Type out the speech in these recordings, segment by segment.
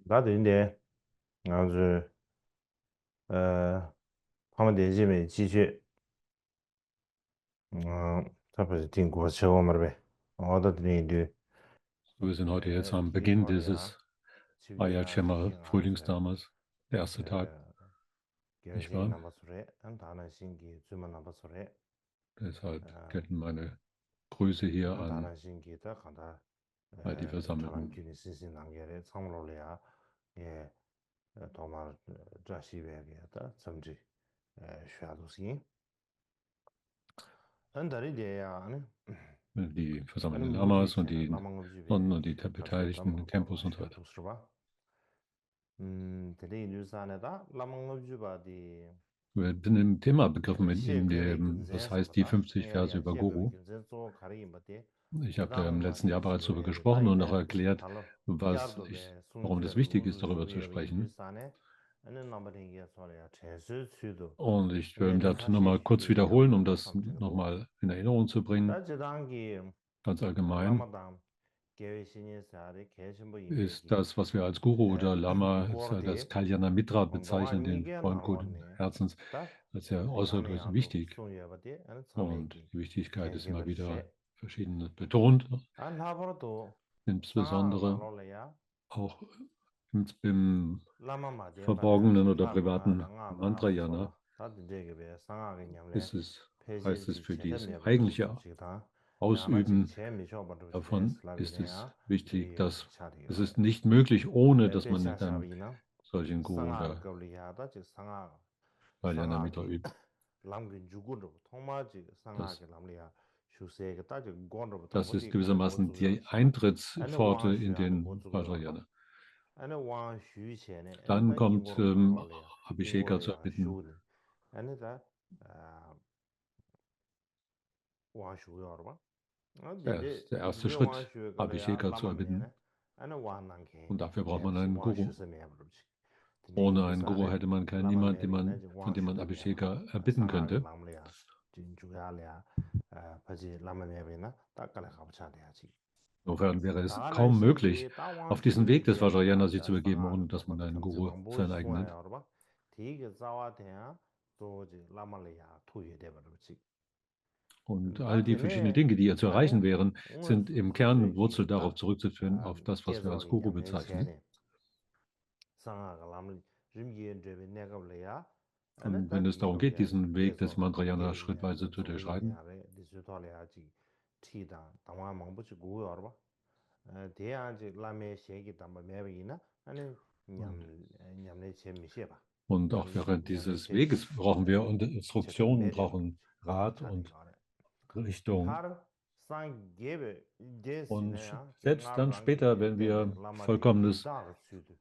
나도 이제 아주他们得认为继续这不是挺过去我们呗，我的领队Wir sind heute jetzt am 提 Beginn 出来呀，dieses 7月Ayatshema 20 啊是 Frühlingsdammers, der erste Tag, 给 nicht 谁 wahr? 那么说的，俺打那星期专门那么说的，Deshalb gelten meine Grüße hier 俺打 an 那星期的看他 all die 长安 Versammelten. 区的信息囊给的参谋了呀，也多嘛这西边给的政治需要都行，俺这里的呀呢。Die 아니 versammelten 모두 Lamas 있잖아. 라망업 und, 집에 und die 갑자기 Beteiligten, 담을 거 Tempos und so weiter. 쉬어도 쓰봐. 대리 뉴스안에다 라망업 집아디 Wir sind im Thema begriffen in 시에게베 dem, was 근센스 heißt die 보다 50 Verse 야야 über 시에게베 Guru. 근센스 가리기 뭐데 Ich habe da im 그다음 letzten Jahr 말이 bereits darüber 시베 gesprochen und auch 다이네 erklärt, 달로 was 야르도베 warum das 순주에 wichtig ist, 우주 darüber zu 주요의 sprechen. 뉴스안에 아는 넘버링이 소리야 제수 수도 Und ich will 내는 dazu 사실 nochmal kurz 수도 wiederholen, um 야고도 das 삼지고 nochmal in Erinnerung zu bringen. 다지단기 Ganz allgemein 라마담 계획신이사리 계신부 ist 임베기 das, was wir als Guru oder Lama, das 고르데 Kalyana Mitra bezeichnen, den 동안이게 Freund guten 나로네 Herzens, 다 als ja außerordentlich 라메야도 wichtig. 송여바데 아니 Und 참메기 die Wichtigkeit ist immer 켄시버셰 wieder verschieden betont, 안 하버도 상아 insbesondere 라로레야 auch im 라마마데 바다 verborgenen oder 타고나 privaten 당아 Mantrayana 나서로 다들 되게 상하게 냠래 ist es, heißt es 폐실지 für dies 체담에 eigentliche 버르지다 나마지 Ausüben 체미쇼 버르지베 davon ist es 슬라비네야 wichtig, 이 dass es 샤리로레 ist nicht möglich, ohne dass man mit einem 베샤샤비나 solchen Guru 상하 oder 거리하다 즉 상하 Kalyana Mitra 상하게 übt. 람근 주군으로 통마지 Das, 상하게 람리야 슈세게 따지 권으로 das ist 통보디 간에 gewissermaßen 고주요 die 시바 아니 Eintrittspforte in 왕슈야도 den 고주고요 봐 Vajrayana. 아니 왕슈체네 아니 Dann 다 kommt 인고로 나로래야 Abhisheka zu 인고로야 erbitten. 슈니 아니 다 왕슈요 봐 근데 Der erste 집에 Schritt, 왕슈 거래야 Abhisheka zu 라마메네 erbitten. 아니 왕난게 Und dafür braucht man 제시 einen Guru. 왕슈스메 버르지 근데 Ohne einen Guru 인도사네 hätte man niemand, 라마메비네 von dem man 왕슈도냐 Abhisheka erbitten 상하게 könnte. 람래야 진주야래야 바지 라마메비나 딱깔에 가보자래야지 Insofern wäre es 다가나 kaum möglich, 신기 다 auf diesen 왕슈 Weg des Vajrayana 제바다 sich zu 자 begeben, ohne 상하게 dass man 도바다 einen 겸지 Guru 방보 sein eignet. 수와야 알아봐 되게 자와대야 또지 라말레야 투유에 돼버리지 Und all die verschiedenen 다지네 Dinge, die hier zu 아니 erreichen wären, 오늘 sind im Kern und Wurzel 수수에기 darauf 다 zurückzuführen, auf das, was wir als 계속이 Guru 냠내 bezeichnen. 체네 상하가 람리 rim기엔 되베 내가블레야 아니 Und wenn 다 es darum geht, 디고비야 diesen Weg des 계속 Mantrayana 계획이야 schrittweise zu durchschreiten, 조위냐베 디지털이야지 티다 당화 망부지 고요 알아봐 대야지 라메 셰기 담바 메비나 아니 und, 냠내 체미셰바 und auch während 냠내 dieses 체 Weges brauchen wir 체도 Instruktionen, 메데버 brauchen Rat 차디 und 가래 Richtung. 하르 상 게베 Und 데스네야 selbst dann 징아랑기 später, wenn 데네 wir 라마디 vollkommenes, 르다가 수드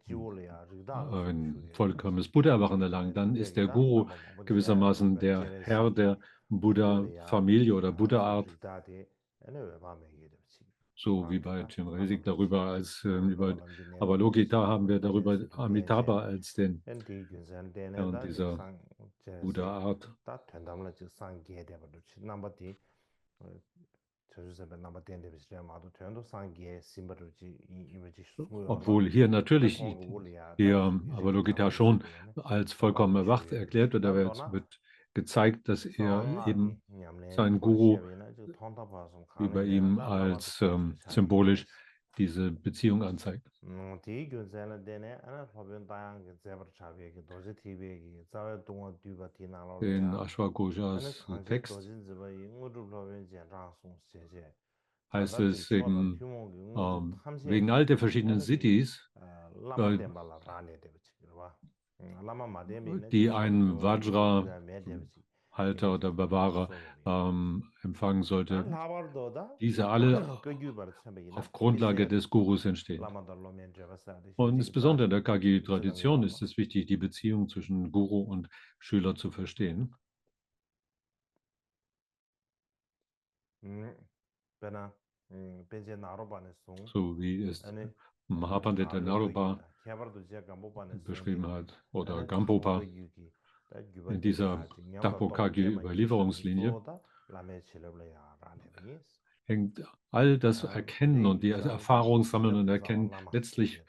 지올이야 르다가 수 ein 슈게 vollkommenes Buddha-Erwachen erlangen, dann ist der 딘데기다 Guru 라마 망보디야 gewissermaßen der Herr der 제레시기 지올이야 Buddha-Familie oder 저 Buddha-Art, 르다데 에네 왜 밤에 이게 되지 so wie bei 랑기다 Chenrezig 라마도시 darüber als über 라마람디 네가블레시 Avalokita haben wir darüber 제레시도 Amitabha 겐셰네 als den 엔디 균선 Herrn 데네다 dieser 즉상 제세 Buddha-Art. 다 된다면 즉상 게데버치 남바디 저주세베 남바 데네비스레 마도 된도 상게 심버르지 이미지 수요르바 Obwohl hier 아니 natürlich 공고 올이야 다 hier Avalokita schon als vollkommen erwacht erklärt wird, aber es 단도나 wird gezeigt, dass er 상하게 eben 냠네 seinen Guru 토시에비나 저 통타바송 wie bei 가능해야 ihm 다 라마도 als 토시 차리게 symbolisch diese Beziehung anzeigt. 디 균셀은 데네 아나 법은 다양하게 제버 차비게 도시 TV게 자외 동안 뒤바 In 디나로래야 아니 Ashwagosha's 강제 Text 도진 집에 인구를 법은 젠장송 제제 heißt 다다지 es 쇼나 eben, 규모가 인구도 wegen 탐색이 all der verschiedenen 아니 Cities, 라마 덴발라 라네 되지 그러봐 라마 마데미네 die 규모가 ein 규모 인구도 Vajra-Halter 그야 매 되지 oder 이미지 Bewahrer 소로리야 empfangen sollte, 안 하버도다 diese alle 그 규바르 참배기나 auf Grundlage 이제 des Gurus entstehen. 라마달로면 제바사데 Und 휴지기다 insbesondere in der Kagi-Tradition 주당이와 ist es wichtig, die Beziehung zwischen Guru und Schüler zu verstehen. 베나 벤제 나로바네 송 So wie es 아니 Mahapandita 다르 그 Naropa 유다 케바르도 제가 못바네 beschrieben 송디 hat oder 아니 다르 그 Gampopa 유기 다 in 규바데 dieser 야지 냠바 Dapo 바로 제마 기샤 Kagyu-Überlieferungslinie. 소다 라메 칠레블야 라네 비스 hängt all das Erkennen und die Erfahrung sammeln und erkennen letztlich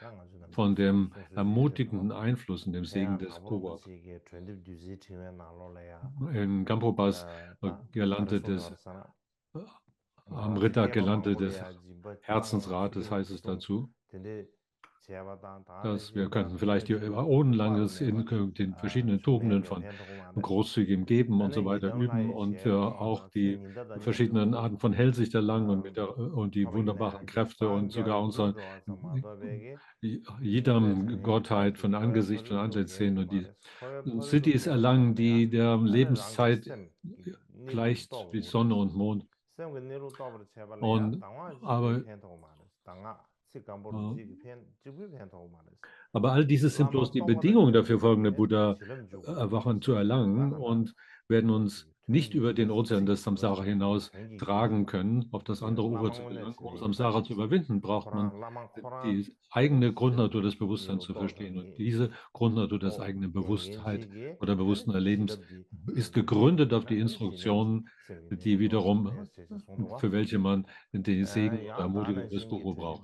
von dem ermutigenden Einfluss und dem Segen des Guru ab. In Gampopas Girlande äh, Amrita Girlande des Herzensrates heißt es dazu, dass wir könnten vielleicht die Äonenlanges in den verschiedenen Tugenden von großzügigem Geben und so weiter üben und auch die verschiedenen Arten von Hellsicht erlangen und die wunderbaren Kräfte und sogar unsere jedem Gottheit von Angesicht, von Antlitz sehen und die Cities erlangen, die der Lebenszeit gleicht wie Sonne und Mond. Und, aber äh, Aber all dieses sind bloß die Bedingungen dafür, folgende Buddha-Erwachen zu erlangen und werden uns nicht über den Ozean des Samsara hinaus tragen können, auf das andere Ufer zu gelangen. Um Samsara zu überwinden, braucht man die eigene Grundnatur des Bewusstseins zu verstehen. Und diese Grundnatur des eigenen Bewusstheit oder bewussten Erlebens ist gegründet auf die Instruktionen, die wiederum, für welche man den Segen oder Ermutigung des Guru braucht.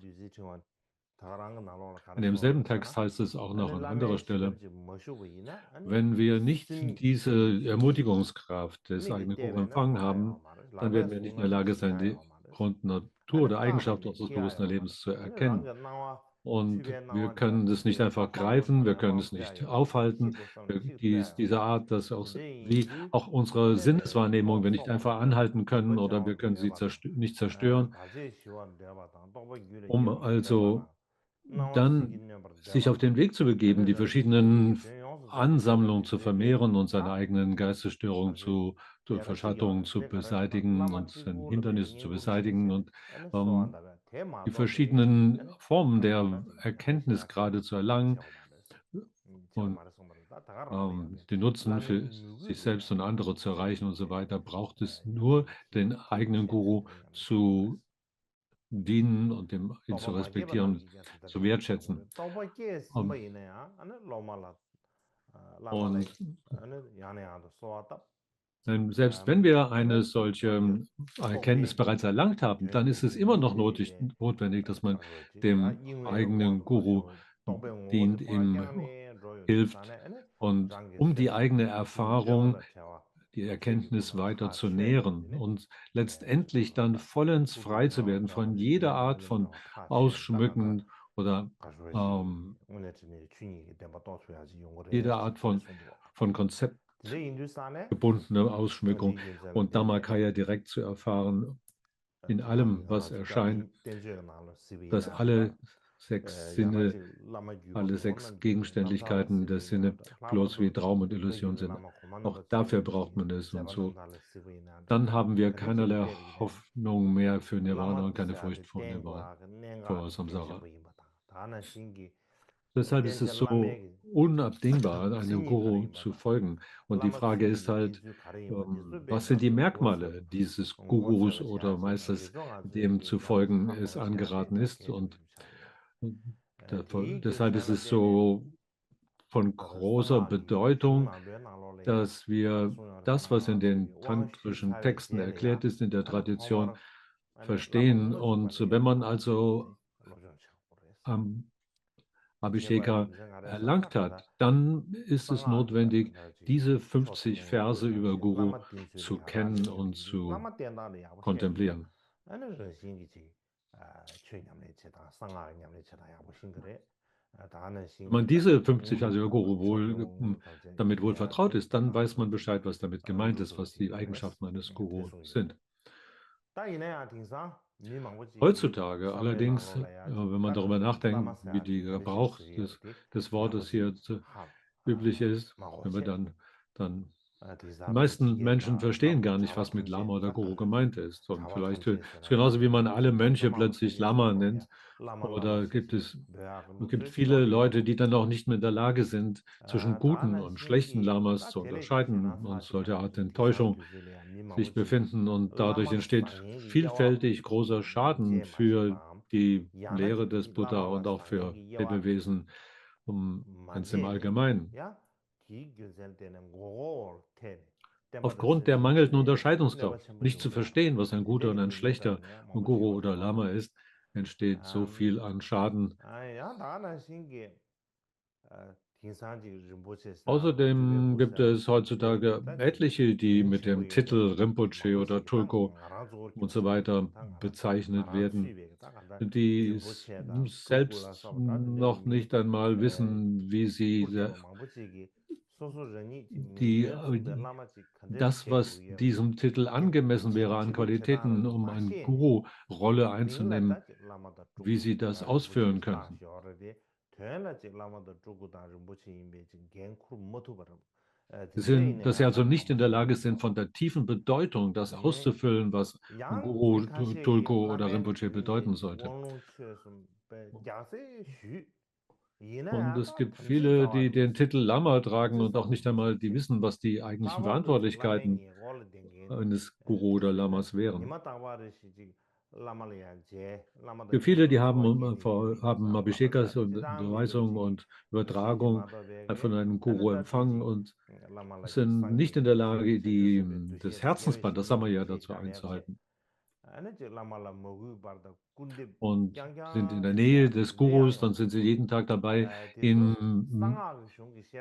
In demselben Text heißt es auch noch an anderer Stelle, wenn wir nicht diese Ermutigungskraft des eigenen Guru empfangen haben, dann werden wir nicht in der Lage sein, die Grundnatur oder Eigenschaft unseres bewussten Lebens zu erkennen. Und wir können es nicht einfach greifen, wir können es nicht aufhalten. Diese Art, dass wie auch unsere Sinneswahrnehmung wir nicht einfach anhalten können oder wir können sie nicht zerstören, um also dann sich auf den Weg zu begeben, die verschiedenen Ansammlungen zu vermehren und seine eigenen Geistesstörungen Verschattungen zu beseitigen und seine Hindernisse zu beseitigen und ähm, die verschiedenen Formen der Erkenntnis gerade zu erlangen und den Nutzen für sich selbst und andere zu erreichen und so weiter, braucht es nur den eigenen Guru zu dienen und ihn zu respektieren, zu wertschätzen. Und selbst wenn wir eine solche Erkenntnis bereits erlangt haben, dann ist es immer noch notwendig, dass man dem eigenen Guru dient, ihm hilft und um die eigene Erfahrung, die Erkenntnis weiter zu nähren und letztendlich dann vollends frei zu werden von jeder Art von Ausschmücken oder jeder Art von konzeptgebundener Ausschmückung und Dhammakaya direkt zu erfahren in allem, was erscheint, dass alle 6 Sinne, alle 6 Gegenständlichkeiten der Sinne bloß wie Traum und Illusion sind. Auch dafür braucht man es und so. Dann haben wir keinerlei Hoffnung mehr für Nirvana und keine Furcht vor Nirvana, vor Samsara. Deshalb ist es so unabdingbar, einem Guru zu folgen. Und die Frage ist halt, was sind die Merkmale dieses Gurus oder Meisters, dem zu folgen es angeraten ist? Und deshalb ist es so von großer Bedeutung, dass wir das, was in den tantrischen Texten erklärt ist, in der Tradition verstehen. Und wenn man also am Abhisheka erlangt hat, dann ist es notwendig, diese 50 Verse über Guru zu kennen und zu kontemplieren. Wenn man diese 50 Verse über Guru damit wohl vertraut ist, dann weiß man Bescheid, was damit gemeint ist, was die Eigenschaften eines Guru sind. Heutzutage allerdings, wenn man darüber nachdenkt, wie der Gebrauch des Wortes hier üblich ist, wenn wir dann die meisten Menschen verstehen gar nicht, was mit Lama oder Guru gemeint ist. Und vielleicht ist es genauso, wie man alle Mönche plötzlich Lama nennt. Oder es gibt viele Leute, die dann auch nicht mehr in der Lage sind, zwischen guten und schlechten Lamas zu unterscheiden und solche Art Enttäuschung sich befinden. Und dadurch entsteht vielfältig großer Schaden für die Lehre des Buddha und auch für Lebewesen ganz im Allgemeinen. aufgrund der mangelnden Unterscheidungskraft, nicht zu verstehen, was ein guter und ein schlechter Guru oder Lama ist, entsteht so viel an Schaden. Außerdem gibt es heutzutage etliche, die mit dem Titel Rinpoche oder Tulku und so weiter bezeichnet werden, die selbst noch nicht einmal wissen, wie sie die, das, was diesem Titel angemessen wäre an Qualitäten, um eine Guru-Rolle einzunehmen, wie sie das ausführen könnten. Dass sie also nicht in der Lage sind, von der tiefen Bedeutung das auszufüllen, was ein Guru, Tulku oder Rinpoche bedeuten sollte. Und es gibt viele, die den Titel Lama tragen und auch nicht einmal die wissen, was die eigentlichen Verantwortlichkeiten eines Guru oder Lamas wären. Für viele, die haben Abhishekas und Unterweisung und Übertragung von einem Guru empfangen und sind nicht in der Lage, das Herzensband, das Samaya, dazu einzuhalten. Und sind in der Nähe des Gurus, dann sind sie jeden Tag dabei, ihn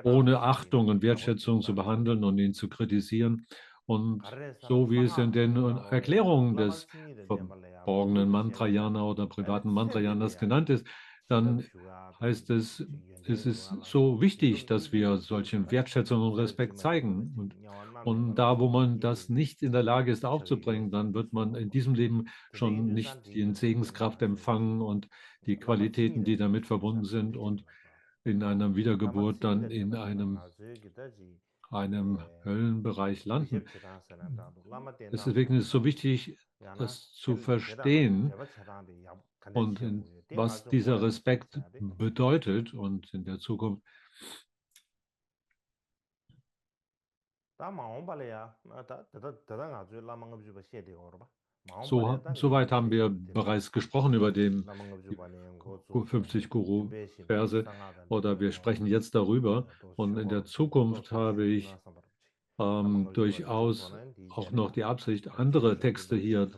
ohne Achtung und Wertschätzung zu behandeln und ihn zu kritisieren. Und so wie es in den Erklärungen des verborgenen Mantrayana oder privaten Mantrayanas genannt ist, dann heißt es, es ist so wichtig, dass wir solchen Wertschätzung und Respekt zeigen. Und da, wo man das nicht in der Lage ist aufzubringen, dann wird man in diesem Leben schon nicht die Segenskraft empfangen und die Qualitäten, die damit verbunden sind und in einer Wiedergeburt dann in einem Höllenbereich landen. Deswegen ist es so wichtig, das zu verstehen und was dieser Respekt bedeutet und in der Zukunft. Soweit haben wir bereits gesprochen über die 50 Guru-Verse oder wir sprechen jetzt darüber. Und in der Zukunft habe ich durchaus auch noch die Absicht, andere Texte hier,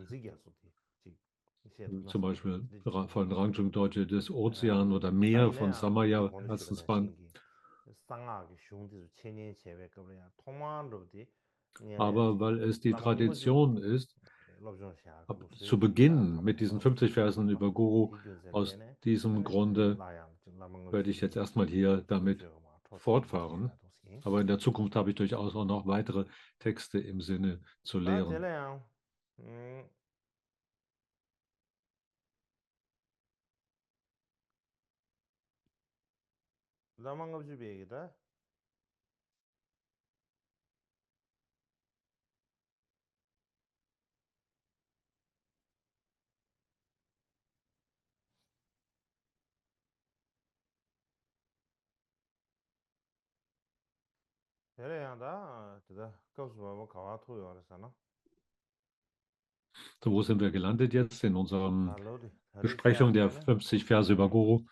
zum Beispiel von Rangjung Dorje des Ozean oder Meer von Samaya Herzensband. Aber weil es die Tradition ist, zu beginnen mit diesen 50 Versen über Guru, aus diesem Grunde werde ich jetzt erstmal hier damit fortfahren. Aber in der Zukunft habe ich durchaus auch noch weitere Texte im Sinne zu lehren. So, wo sind wir gelandet jetzt in unserer Besprechung der 50 Verse über Guru?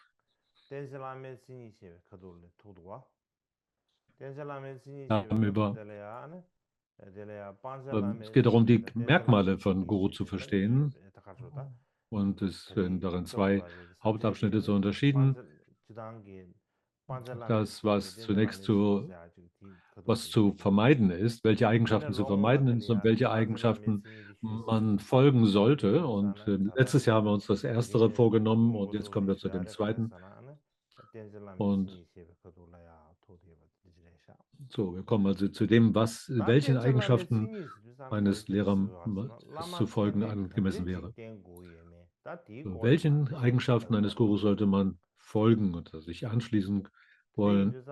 Es geht darum, die Merkmale von Guru zu verstehen. Und es werden darin zwei Hauptabschnitte so unterschieden. Das, was zunächst was zu vermeiden ist, welche Eigenschaften zu vermeiden sind und welche Eigenschaften man folgen sollte. Und letztes Jahr haben wir uns das Erstere vorgenommen und jetzt kommen wir zu dem Zweiten. Und so, wir kommen also zu dem, welchen Eigenschaften eines Lehrers zu folgen angemessen wäre. So, welchen Eigenschaften eines Gurus sollte man folgen oder sich anschließen wollen?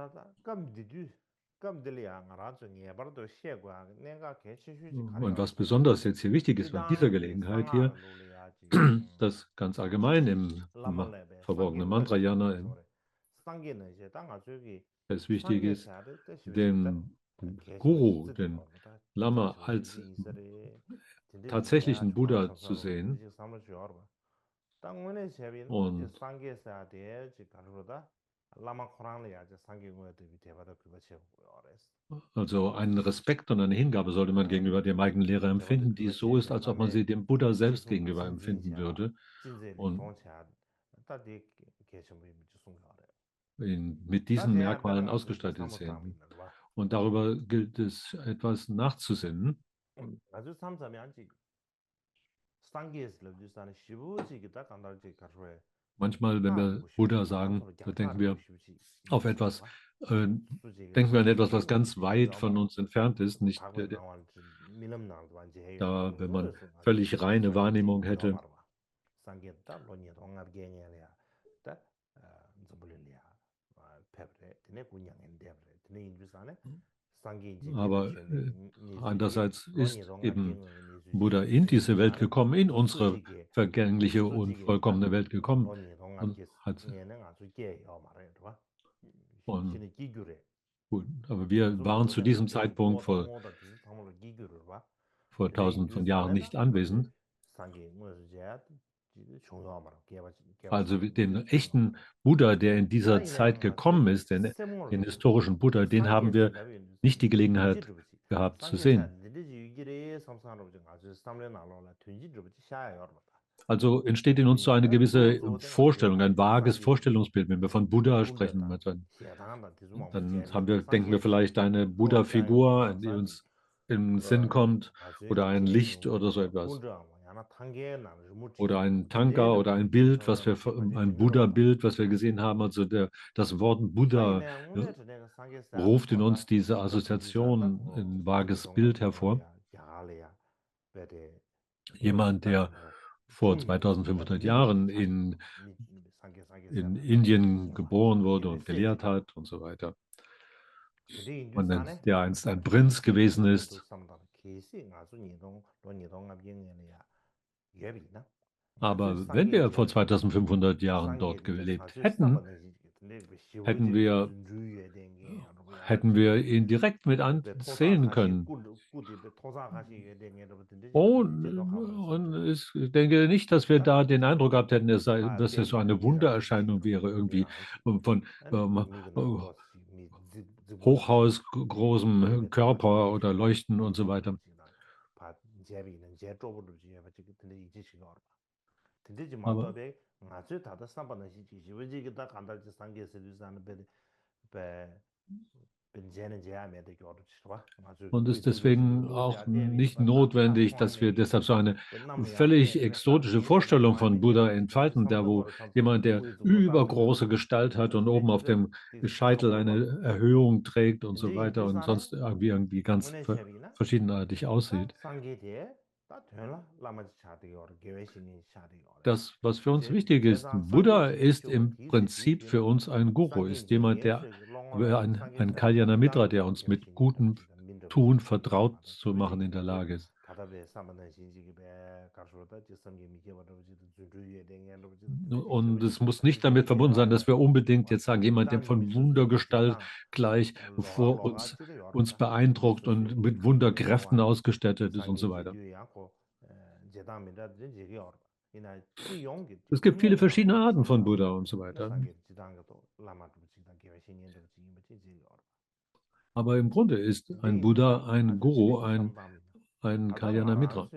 Und was besonders jetzt hier wichtig ist bei dieser Gelegenheit hier, dass ganz allgemein im verborgenen Mantrayana es wichtig ist, den Guru, den Lama als tatsächlichen Buddha zu sehen. Und Also einen Respekt und eine Hingabe sollte man gegenüber dem eigenen Lehrer empfinden, die so ist, als ob man sie dem Buddha selbst gegenüber empfinden würde und ihn mit diesen Merkmalen ausgestattet sehen. Und darüber gilt es, etwas nachzusinnen. Manchmal, wenn wir Buddha sagen, da denken wir auf etwas, denken wir an etwas, was ganz weit von uns entfernt ist, nicht da, wenn man völlig reine Wahrnehmung hätte. Aber andererseits ist eben Buddha in diese Welt gekommen, in unsere vergängliche und vollkommene Welt gekommen und hat. Und gut, aber wir waren zu diesem Zeitpunkt vor tausenden von Jahren nicht anwesend. Also den echten Buddha, der in dieser Zeit gekommen ist, den historischen Buddha, den haben wir nicht die Gelegenheit gehabt zu sehen. Also entsteht in uns so eine gewisse Vorstellung, ein vages Vorstellungsbild, wenn wir von Buddha sprechen. Dann denken wir vielleicht eine Buddha-Figur, die uns in den Sinn kommt, oder ein Licht oder so etwas. Oder ein Tanka oder ein Bild, ein Buddha-Bild, was wir gesehen haben. Also das Wort Buddha ruft in uns diese Assoziation, ein vages Bild hervor. Jemand, der vor 2500 Jahren in Indien geboren wurde und gelehrt hat und so weiter. Und der einst ein Prinz gewesen ist. Aber wenn wir vor 2500 Jahren dort gelebt hätten, hätten wir ihn direkt mit ansehen können. Und ich denke nicht, dass wir da den Eindruck gehabt hätten, dass es so eine Wundererscheinung wäre, irgendwie von hochhausgroßem Körper oder Leuchten und so weiter. Aber und ist deswegen auch nicht notwendig, dass wir deshalb so eine völlig exotische Vorstellung von Buddha entfalten, wo jemand, der übergroße Gestalt hat und oben auf dem Scheitel eine Erhöhung trägt und so weiter und sonst irgendwie ganz verschiedenartig aussieht. Das, was für uns wichtig ist, Buddha ist im Prinzip für uns ein Guru, ist jemand, ein Kalyanamitra, der uns mit gutem Tun vertraut zu machen in der Lage ist. Und es muss nicht damit verbunden sein, dass wir unbedingt jetzt sagen, jemand, der von Wundergestalt gleich vor uns beeindruckt und mit Wunderkräften ausgestattet ist und so weiter. Es gibt viele verschiedene Arten von Buddha und so weiter. Aber im Grunde ist ein Buddha ein Guru, ein Kalyanamitra.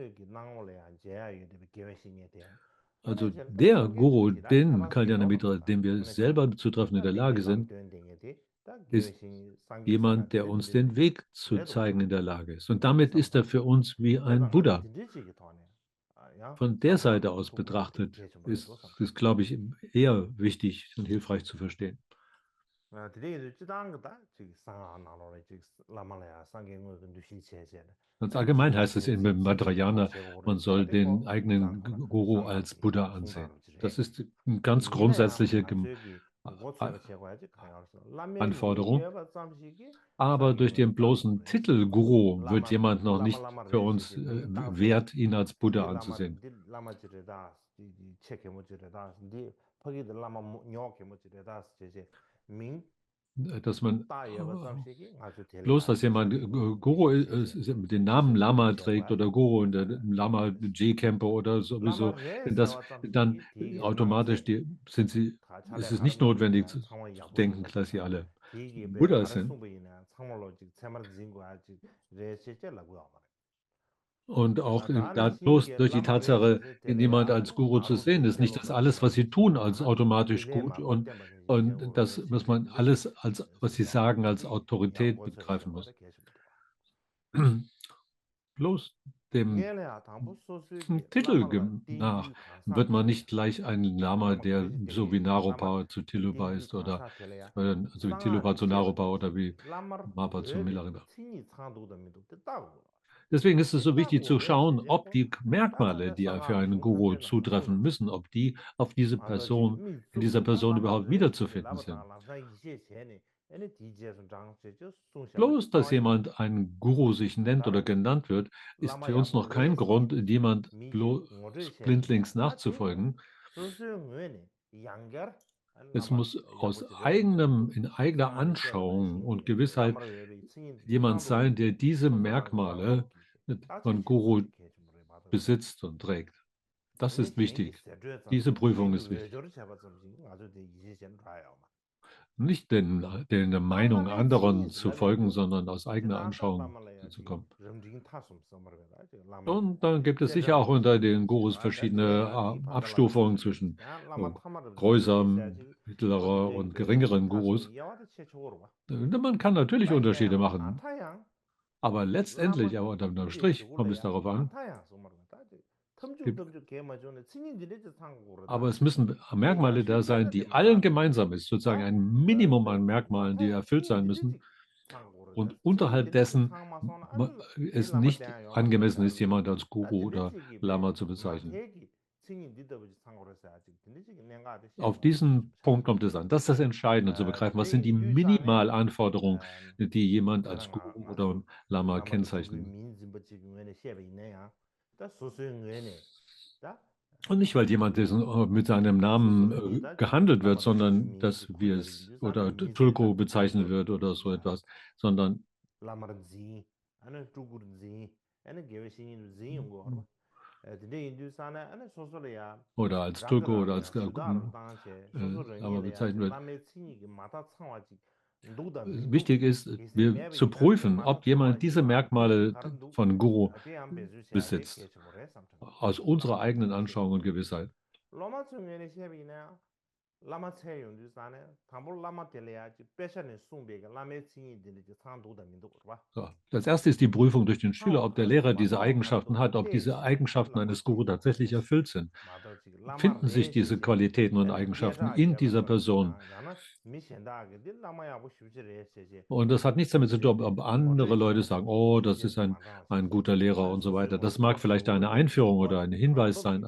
Also der Guru, den Kalyanamitra, den wir selber zu treffen in der Lage sind, ist jemand, der uns den Weg zu zeigen in der Lage ist. Und damit ist er für uns wie ein Buddha. Von der Seite aus betrachtet ist es, glaube ich, eher wichtig und hilfreich zu verstehen. Ganz allgemein heißt es in Vajrayana, man soll den eigenen Guru als Buddha ansehen. Das ist eine ganz grundsätzliche Anforderung. Aber durch den bloßen Titel Guru wird jemand noch nicht für uns wert, ihn als Buddha anzusehen. dass man bloß, dass jemand Guru den Namen Lama trägt oder Guru und der Lama J-Camper oder sowieso, dass dann automatisch ist es nicht notwendig zu denken, dass sie alle Buddha sind. Und auch bloß durch die Tatsache, jemand als Guru zu sehen, ist nicht, dass alles, was sie tun, als automatisch gut und das, was man alles, als was sie sagen, als Autorität begreifen muss. Bloß dem Titel nach wird man nicht gleich ein Lama, der so wie Naropa zu Tilupa ist oder also wie Tilupa zu Naropa oder wie Mapa zu Milarepa. Deswegen ist es so wichtig zu schauen, ob die Merkmale, die für einen Guru zutreffen müssen, ob die auf diese Person, in dieser Person überhaupt wiederzufinden sind. Bloß, dass jemand ein Guru sich nennt oder genannt wird, ist für uns noch kein Grund, jemand bloß blindlings nachzufolgen. Es muss in eigener Anschauung und Gewissheit jemand sein, der diese Merkmale von Guru besitzt und trägt. Das ist wichtig. Diese Prüfung ist wichtig. Nicht der Meinung anderen zu folgen, sondern aus eigener Anschauung zu kommen. Und dann gibt es sicher auch unter den Gurus verschiedene Abstufungen zwischen größeren, mittleren und geringeren Gurus. Man kann natürlich Unterschiede machen, aber letztendlich, aber unterm Strich, kommt es darauf an, aber es müssen Merkmale da sein, die allen gemeinsam ist, sozusagen ein Minimum an Merkmalen, die erfüllt sein müssen. Und unterhalb dessen es nicht angemessen ist, jemand als Guru oder Lama zu bezeichnen. Auf diesen Punkt kommt es an. Das ist das Entscheidende, zu begreifen, was sind die Minimalanforderungen, die jemand als Guru oder Lama kennzeichnen. Und nicht, weil jemand mit seinem Namen gehandelt wird, sondern dass wir es oder Tulko bezeichnet wird oder so etwas, sondern oder als Tulko oder als Lama bezeichnet wird. Wichtig ist, zu prüfen, ob jemand diese Merkmale von Guru besitzt, aus unserer eigenen Anschauung und Gewissheit. So, das erste ist die Prüfung durch den Schüler, ob der Lehrer diese Eigenschaften hat, ob diese Eigenschaften eines Guru tatsächlich erfüllt sind. Finden sich diese Qualitäten und Eigenschaften in dieser Person? Und das hat nichts damit zu tun, ob andere Leute sagen, oh, das ist ein guter Lehrer und so weiter. Das mag vielleicht eine Einführung oder ein Hinweis sein,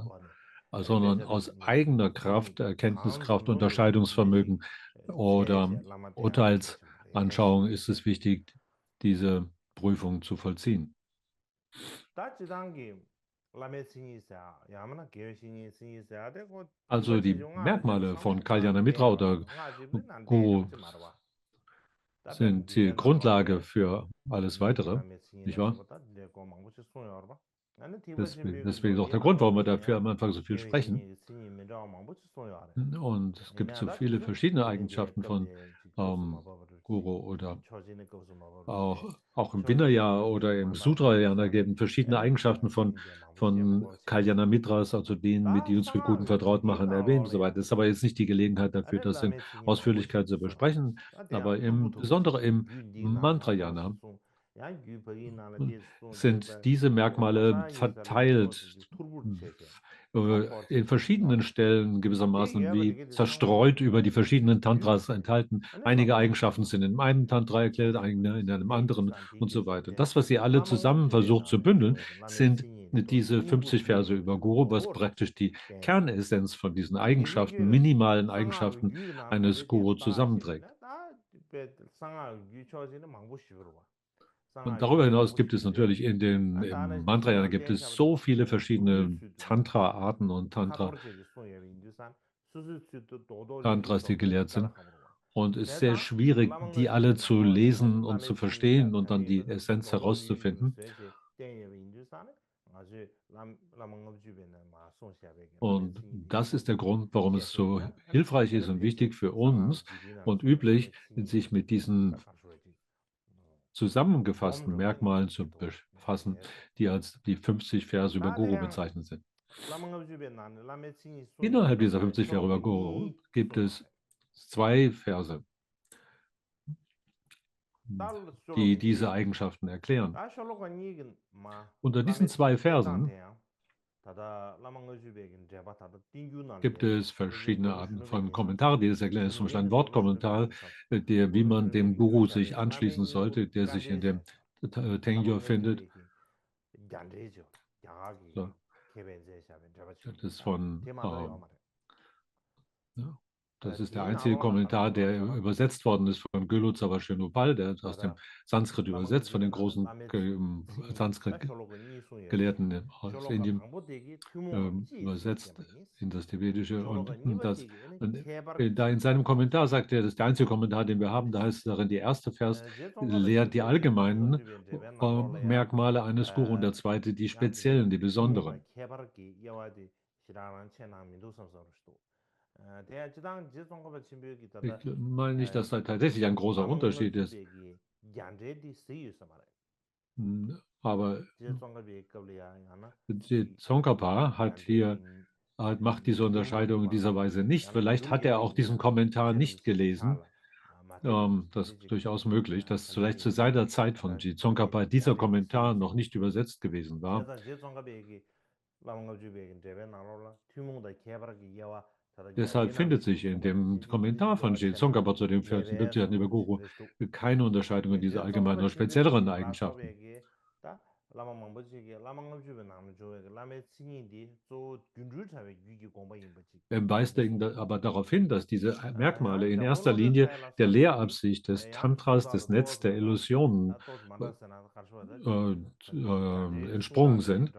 sondern aus eigener Kraft, Erkenntniskraft, Unterscheidungsvermögen oder Urteilsanschauung ist es wichtig, diese Prüfung zu vollziehen. Also die Merkmale von Kalyana Mitra oder Guru sind die Grundlage für alles Weitere, nicht wahr? Deswegen ist auch der Grund, warum wir dafür am Anfang so viel sprechen. Und es gibt so viele verschiedene Eigenschaften von Guru oder auch im Vinaya oder im Sutrayana geben verschiedene Eigenschaften von Kalyana Mitras, also denen, mit die uns mit Guten vertraut machen, erwähnt und so weiter. Das ist aber jetzt nicht die Gelegenheit dafür, das in Ausführlichkeit zu besprechen, aber insbesondere im Mantrayana sind diese Merkmale verteilt in verschiedenen Stellen gewissermaßen wie zerstreut über die verschiedenen Tantras enthalten. Einige Eigenschaften sind in einem Tantra erklärt, einige in einem anderen und so weiter. Das, was sie alle zusammen versucht zu bündeln, sind diese 50 Verse über Guru, was praktisch die Kernessenz von diesen Eigenschaften, minimalen Eigenschaften eines Guru zusammenträgt. Und darüber hinaus gibt es natürlich im Mantrayana gibt es so viele verschiedene Tantra-Arten und Tantras, die gelehrt sind. Und es ist sehr schwierig, die alle zu lesen und zu verstehen und dann die Essenz herauszufinden. Und das ist der Grund, warum es so hilfreich ist und wichtig für uns und üblich, sich mit diesen zusammengefassten Merkmalen zu befassen, die als die 50 Verse über Guru bezeichnet sind. Innerhalb dieser 50 Verse über Guru gibt es 2 Verse, die diese Eigenschaften erklären. Unter diesen 2 Versen gibt es verschiedene Arten von Kommentaren, die das erklären. Es ist zum Beispiel ein Wortkommentar, wie man dem Guru sich anschließen sollte, der sich in dem Tengyur findet. So. Das ist ja, das ist der einzige Kommentar, der übersetzt worden ist von Gyalo Tsawashenupal, der aus dem Sanskrit übersetzt, von den großen Sanskrit-Gelehrten aus Indien übersetzt in das Tibetische. Und da in seinem Kommentar sagt er, das ist der einzige Kommentar, den wir haben, da heißt es darin, der erste Vers lehrt die allgemeinen Merkmale eines Guru und der zweite die speziellen, die besonderen. Ich meine nicht, dass da tatsächlich ein großer Unterschied ist. Aber die Tsongkhapa macht diese Unterscheidung in dieser Weise nicht. Vielleicht hat er auch diesen Kommentar nicht gelesen. Das ist durchaus möglich, dass vielleicht zu seiner Zeit von Tsongkhapa dieser Kommentar noch nicht übersetzt gewesen war. Deshalb findet sich in dem Kommentar von Tsongkhapa zu dem 50 über Guru keine Unterscheidung in diese allgemeinen oder spezielleren Eigenschaften. Er weist aber darauf hin, dass diese Merkmale in erster Linie der Lehrabsicht des Tantras, des Netz der Illusionen entsprungen sind.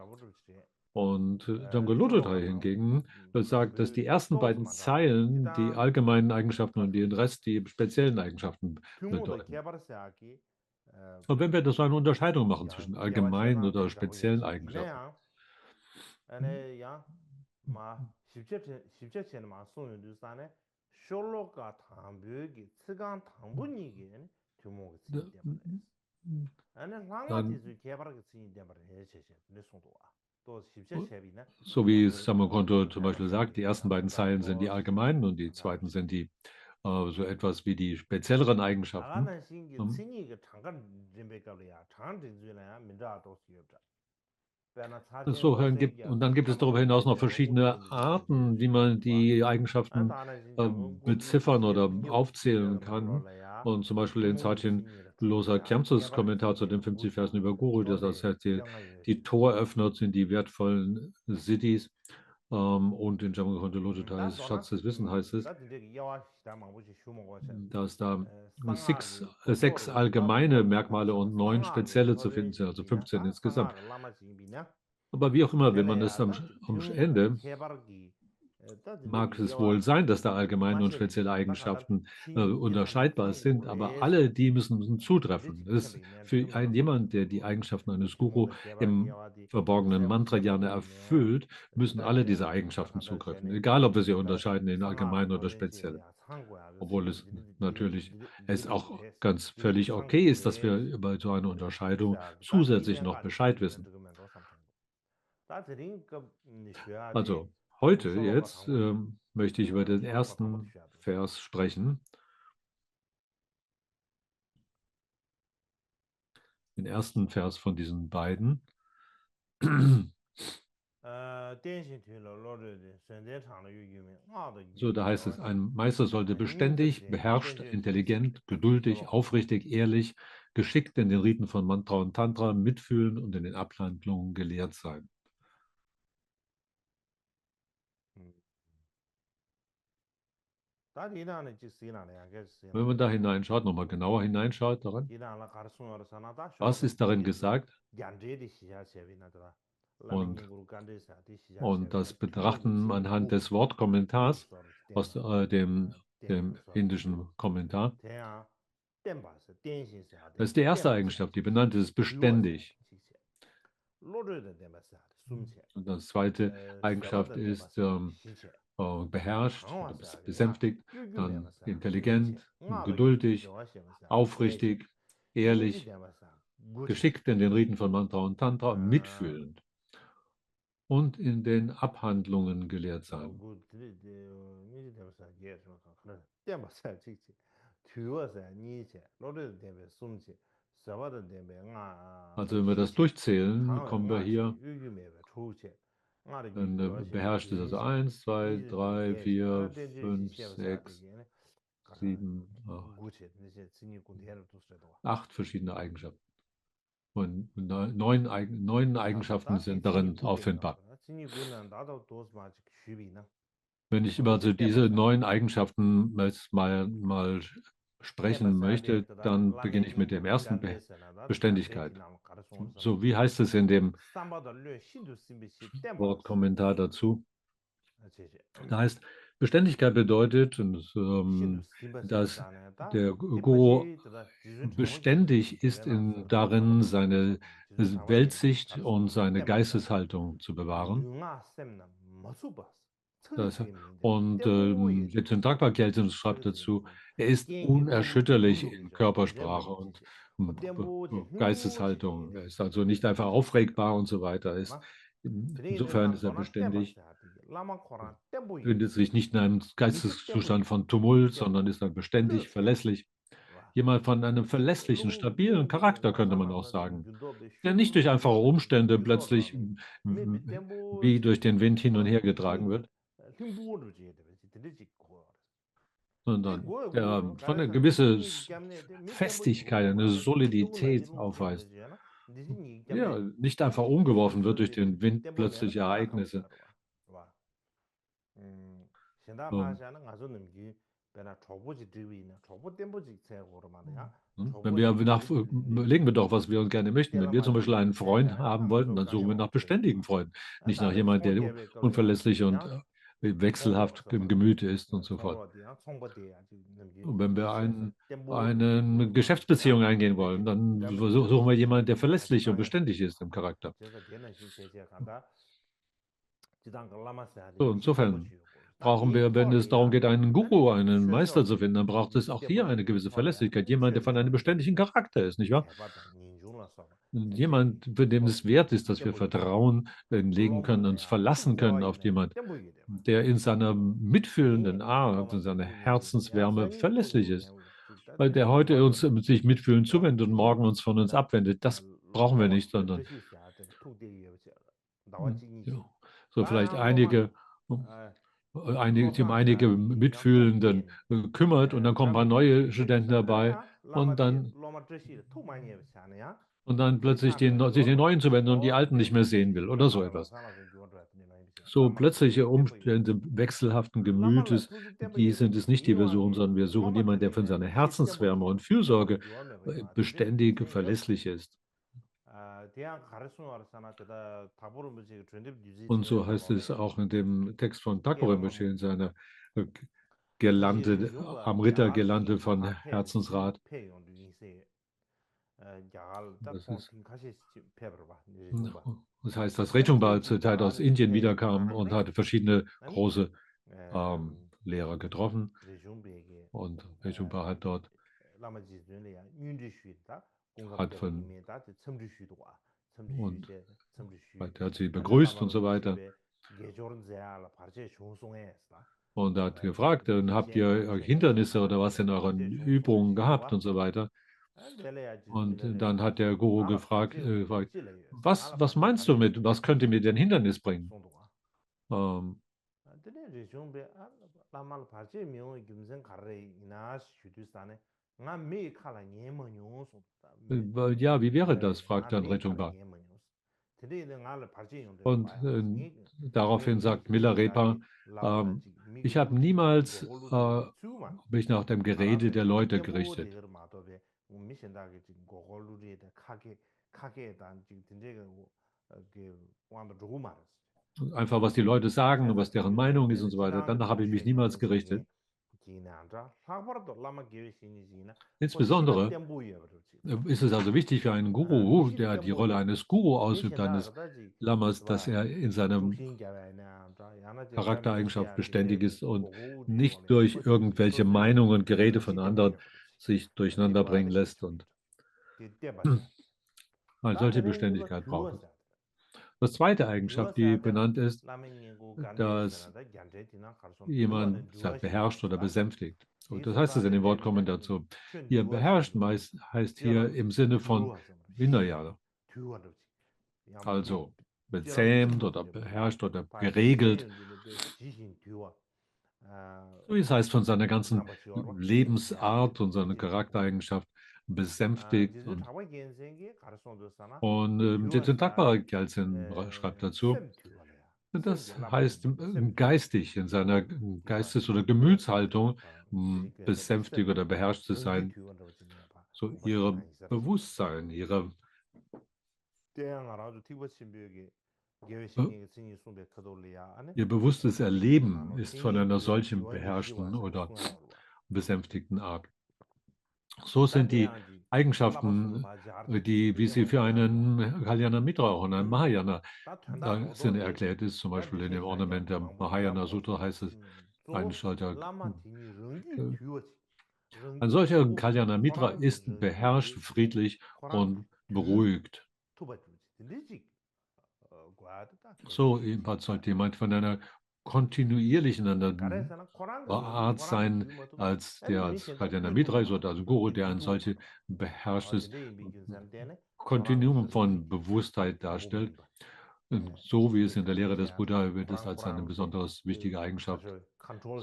Und Dzongkha hingegen sagt, dass die ersten beiden Zeilen die allgemeinen Eigenschaften und den Rest die speziellen Eigenschaften bedeuten. Und wenn wir so eine Unterscheidung machen zwischen allgemeinen oder speziellen Eigenschaften, dann, so wie Samokonto zum Beispiel sagt, die ersten beiden Zeilen sind die allgemeinen und die zweiten sind die so etwas wie die spezielleren Eigenschaften. Und dann gibt es darüber hinaus noch verschiedene Arten, wie man die Eigenschaften beziffern oder aufzählen kann. Und zum Beispiel in Sachin Losa Kyamsus Kommentar zu den 50 Versen über Guru, das heißt, die Toröffner sind die wertvollen Siddhis. Und in Jamgonte Lojotais Schatz des Wissens heißt es, dass da 6 allgemeine Merkmale und 9 spezielle zu finden sind, also 15 insgesamt. Aber wie auch immer, wenn man das am Ende, mag es wohl sein, dass da allgemeine und spezielle Eigenschaften unterscheidbar sind, aber alle die müssen zutreffen. Das ist für jemand, der die Eigenschaften eines Guru im verborgenen Mantra-Jana erfüllt, müssen alle diese Eigenschaften zutreffen, egal ob wir sie unterscheiden in allgemein oder speziell. Obwohl es natürlich auch ganz völlig okay ist, dass wir über so eine Unterscheidung zusätzlich noch Bescheid wissen. Also heute jetzt möchte ich über den ersten Vers sprechen. Den ersten Vers von diesen beiden. So, da heißt es, ein Meister sollte beständig, beherrscht, intelligent, geduldig, aufrichtig, ehrlich, geschickt in den Riten von Mantra und Tantra, mitfühlen und in den Abhandlungen gelehrt sein. Wenn man da hineinschaut, nochmal genauer hineinschaut daran, was ist darin gesagt? Und das Betrachten anhand des Wortkommentars aus dem dem indischen Kommentar. Das ist die erste Eigenschaft, die benannte ist beständig. Und das zweite Eigenschaft ist beherrscht, oder besänftigt, dann intelligent, geduldig, aufrichtig, ehrlich, geschickt in den Riten von Mantra und Tantra, mitfühlend und in den Abhandlungen gelehrt sein. Also wenn wir das durchzählen, kommen wir hier, dann beherrscht es also 1, 2, 3, 4, 5, 6, 7, 8 verschiedene Eigenschaften. Und neun Eigenschaften sind darin auffindbar. Wenn ich über also diese 9 Eigenschaften mal sprechen möchte, dann beginne ich mit dem ersten, Beständigkeit. So, wie heißt es in dem Wortkommentar dazu? Da heißt, Beständigkeit bedeutet, dass der Guru beständig ist darin, seine Weltsicht und seine Geisteshaltung zu bewahren. Jetzt in Dankbarkeit schreibt dazu, er ist unerschütterlich in Körpersprache und Geisteshaltung. Er ist also nicht einfach aufregbar und so weiter. Insofern ist er beständig, findet sich nicht in einem Geisteszustand von Tumult, sondern ist dann beständig, verlässlich. Jemand von einem verlässlichen, stabilen Charakter, könnte man auch sagen, der nicht durch einfache Umstände plötzlich wie durch den Wind hin und her getragen wird, sondern der schon eine gewisse Festigkeit, eine Solidität aufweist. Ja, nicht einfach umgeworfen wird durch den Wind plötzliche Ereignisse. Überlegen wir doch, was wir uns gerne möchten. Wenn wir zum Beispiel einen Freund haben wollten, dann suchen wir nach beständigen Freunden, nicht nach jemandem, der unverlässlich und wechselhaft im Gemüte ist und so fort. Und wenn wir eine Geschäftsbeziehung eingehen wollen, dann suchen wir jemanden, der verlässlich und beständig ist im Charakter. So, insofern brauchen wir, wenn es darum geht, einen Guru, einen Meister zu finden, dann braucht es auch hier eine gewisse Verlässlichkeit. Jemand, der von einem beständigen Charakter ist, nicht wahr? Jemand, für den es wert ist, dass wir Vertrauen legen können, uns verlassen können auf jemanden, der in seiner mitfühlenden Art, in seiner Herzenswärme verlässlich ist. Weil der heute uns sich mitfühlend zuwendet und morgen uns von uns abwendet, das brauchen wir nicht, sondern so vielleicht sich um einige Mitfühlenden kümmert und dann kommen ein paar neue Studenten dabei und dann plötzlich sich den Neuen zuwenden und die Alten nicht mehr sehen will oder so etwas. So plötzliche Umstände wechselhaften Gemütes, die sind es nicht, die wir suchen, sondern wir suchen jemanden, der von seiner Herzenswärme und Fürsorge beständig verlässlich ist. Und so heißt es auch in dem Text von Thakur Rinpoche in seiner Girlande, Amrita-Girlande von Herzensrat. Das heißt, dass Rechungpa zur Zeit aus Indien wiederkam und hatte verschiedene große Lehrer getroffen. Und Rechungpa hat dort er hat sie begrüßt und so weiter. Und er hat gefragt, habt ihr Hindernisse oder was in euren Übungen gehabt und so weiter. Und dann hat der Guru gefragt, was meinst du mit, was könnte mir denn Hindernis bringen? Ja, wie wäre das? Fragt dann Rechungpa. Und daraufhin sagt Milarepa, ich habe niemals mich nach dem Gerede der Leute gerichtet. Einfach, was die Leute sagen und was deren Meinung ist und so weiter. Danach habe ich mich niemals gerichtet. Insbesondere ist es also wichtig für einen Guru, der die Rolle eines Guru ausübt, eines Lamas, dass er in seinem Charaktereigenschaft beständig ist und nicht durch irgendwelche Meinungen, Gerede von anderen sich durcheinander bringen lässt und eine solche Beständigkeit braucht es. Das zweite Eigenschaft, die benannt ist, dass jemand beherrscht oder besänftigt. Und das heißt es in dem Wort kommen dazu. Hier beherrscht meist heißt hier im Sinne von Vinayana, also bezähmt oder beherrscht oder geregelt. So wie es heißt, von seiner ganzen Lebensart und seiner Charaktereigenschaft besänftigt. Und Jetsun Gyaltsen schreibt dazu, das heißt geistig, in seiner Geistes- oder Gemütshaltung besänftigt oder beherrscht zu sein, so ihrem Bewusstsein, ihr bewusstes Erleben ist von einer solchen beherrschten oder besänftigten Art. So sind die Eigenschaften, wie sie für einen Kalyana Mitra und einen Mahayana sind erklärt ist. Zum Beispiel in dem Ornament der Mahayana Sutra heißt es, ein solcher Kalyana Mitra ist beherrscht, friedlich und beruhigt. So ebenfalls sollte jemand von einer kontinuierlichen Art sein, als der als Kalyana Mitra ist oder als Guru, der ein solches beherrschtes Kontinuum von Bewusstheit darstellt. Und so wie es in der Lehre des Buddha wird es als eine besonders wichtige Eigenschaft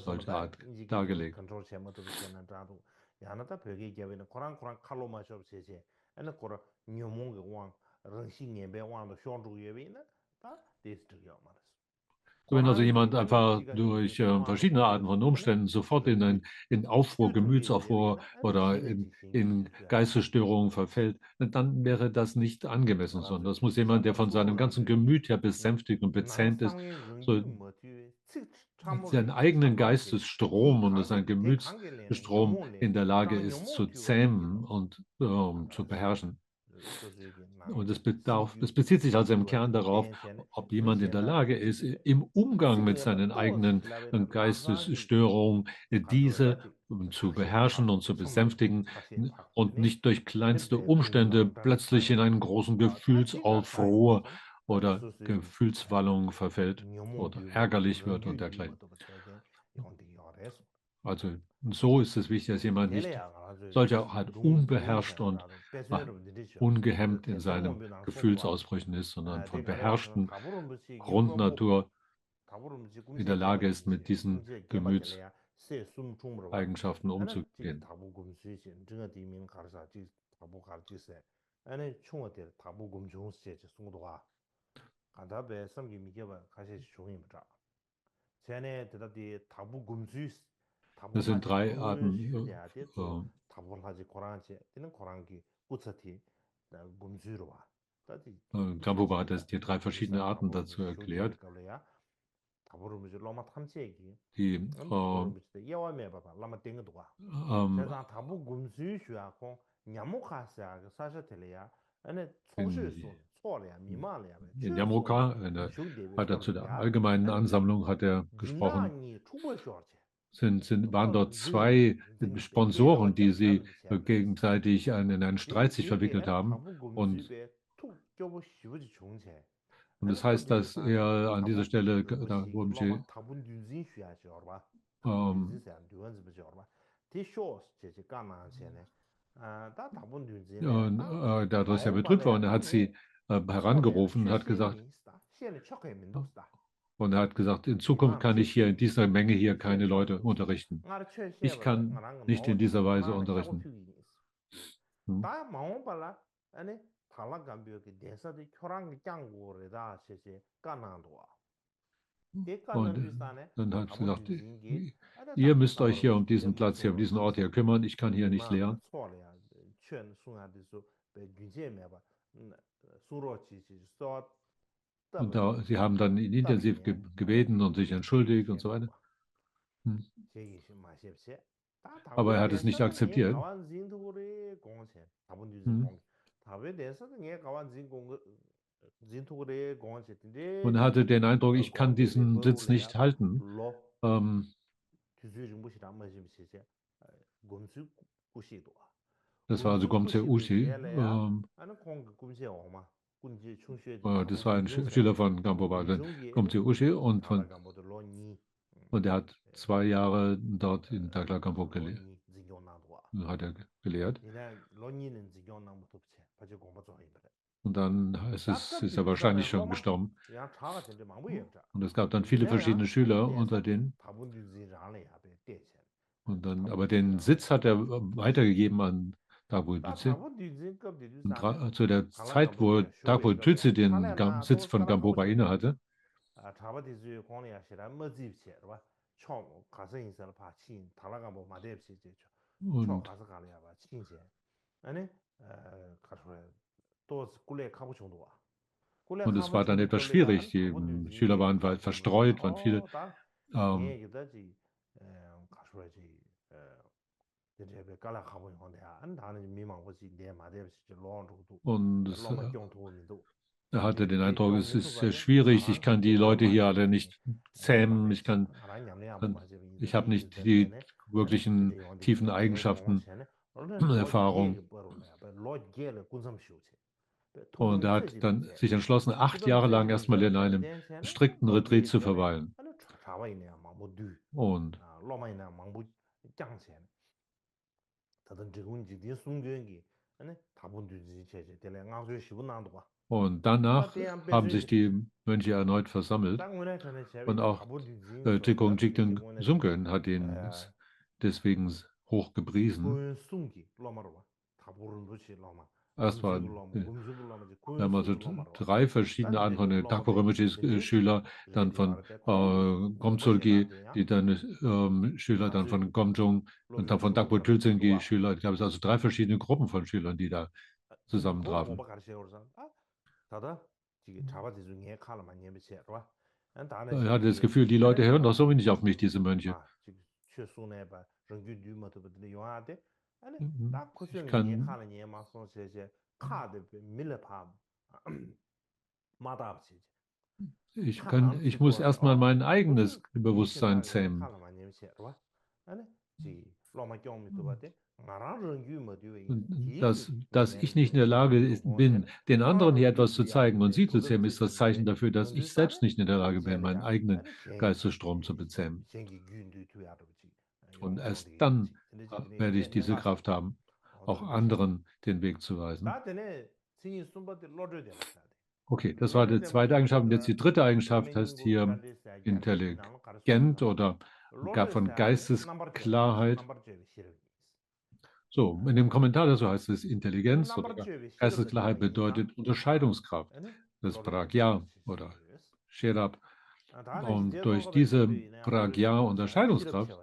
solcher Art dargelegt. Wenn also jemand einfach durch verschiedene Arten von Umständen sofort in Aufruhr, Gemütsaufruhr oder in Geistesstörungen verfällt, dann wäre das nicht angemessen, sondern das muss jemand, der von seinem ganzen Gemüt her besänftigt und bezähmt ist, so seinen eigenen Geistesstrom und seinen Gemütsstrom in der Lage ist zu zähmen und zu beherrschen. Und es bezieht sich also im Kern darauf, ob jemand in der Lage ist, im Umgang mit seinen eigenen Geistesstörungen diese zu beherrschen und zu besänftigen und nicht durch kleinste Umstände plötzlich in einen großen Gefühlsaufruhr oder Gefühlswallung verfällt oder ärgerlich wird und dergleichen. Also so ist es wichtig, dass jemand nicht solcher halt unbeherrscht und ungehemmt in seinen Gefühlsausbrüchen ist, sondern von beherrschten Grundnatur in der Lage ist, mit diesen Gemütseigenschaften umzugehen. Das sind drei Arten. Prabhupada hat es hier drei verschiedene Arten dazu erklärt. Die in Yamuka, hat er zu der allgemeinen Ansammlung hat er gesprochen, waren dort zwei Sponsoren, die sie gegenseitig in einen Streit sich verwickelt haben. Und das heißt, dass er an dieser Stelle, dadurch sehr betrübt war und er hat sie herangerufen und hat gesagt, in Zukunft kann ich hier in dieser Menge hier keine Leute unterrichten. Ich kann nicht in dieser Weise unterrichten. Und dann hat sie gesagt, ihr müsst euch hier um diesen Platz hier, um diesen Ort hier kümmern. Ich kann hier nicht lehren. Und sie haben dann ihn intensiv gebeten und sich entschuldigt und so weiter. Hm. Aber er hat es nicht akzeptiert. Hm. Und er hatte den Eindruck, ich kann diesen Sitz nicht halten. Das war also Gomse Ushi. Das war ein Schüler von Gampo Bagan, Gomse Ushi. Und er hat 2 Jahre dort in Takla Gampo gelehrt. Hat er gelehrt. Und dann ist er wahrscheinlich schon gestorben. Und es gab dann viele verschiedene Schüler unter denen. Und dann, aber den Sitz hat er weitergegeben an Dagpo Dutse. Zu der Zeit, wo Dagpo Dutse den Sitz von Gampopa inne hatte, und es war dann etwas schwierig. Die Schüler waren verstreut, waren viele. Und er hatte den Eindruck, es ist sehr schwierig, ich kann die Leute hier alle nicht zähmen, ich habe nicht die wirklichen tiefen Eigenschaften, Erfahrung. Und er hat dann sich entschlossen, 8 Jahre lang erstmal in einem strikten Retreat zu verweilen. Und danach haben sich die Mönche erneut versammelt. Und auch Trikong Jigten Sumgön hat ihn deswegen hoch gepriesen. Erst wir haben also 3 verschiedene Arten von Dagpo Rinpoches Schüler, dann von Gomtsulgi, die dann Schüler, dann von Gomjung und dann von Dagpo Tülsengi Schüler. Es gab also 3 verschiedene Gruppen von Schülern, die da zusammentrafen. Er hatte das Gefühl, die Leute hören doch so wenig auf mich, diese Mönche. Ich muss erstmal mein eigenes Bewusstsein zähmen. Dass ich nicht in der Lage bin, den anderen hier etwas zu zeigen und sie zu zähmen, ist das Zeichen dafür, dass ich selbst nicht in der Lage bin, meinen eigenen Geistesstrom zu bezähmen. Und erst dann werde ich diese Kraft haben, auch anderen den Weg zu weisen. Okay, das war die zweite Eigenschaft. Und jetzt die dritte Eigenschaft heißt hier intelligent oder von Geistesklarheit. So, in dem Kommentar dazu heißt es, Intelligenz oder Geistesklarheit bedeutet Unterscheidungskraft. Das ist Pragya oder Sherab. Und durch diese Pragya, Unterscheidungskraft,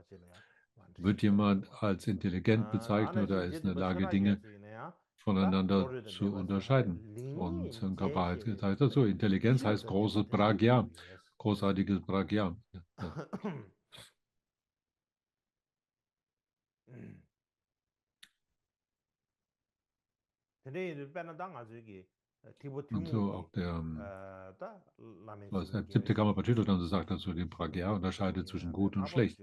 wird jemand als intelligent bezeichnet oder ist in der Lage, Dinge voneinander zu unterscheiden. Und Tsongkhapa hat gesagt dazu, Intelligenz heißt großes Pragya, großartiges Pragya. Und so auch der 7. Karmapa Chödrön sagt dazu, die Pragya unterscheidet zwischen gut und schlecht.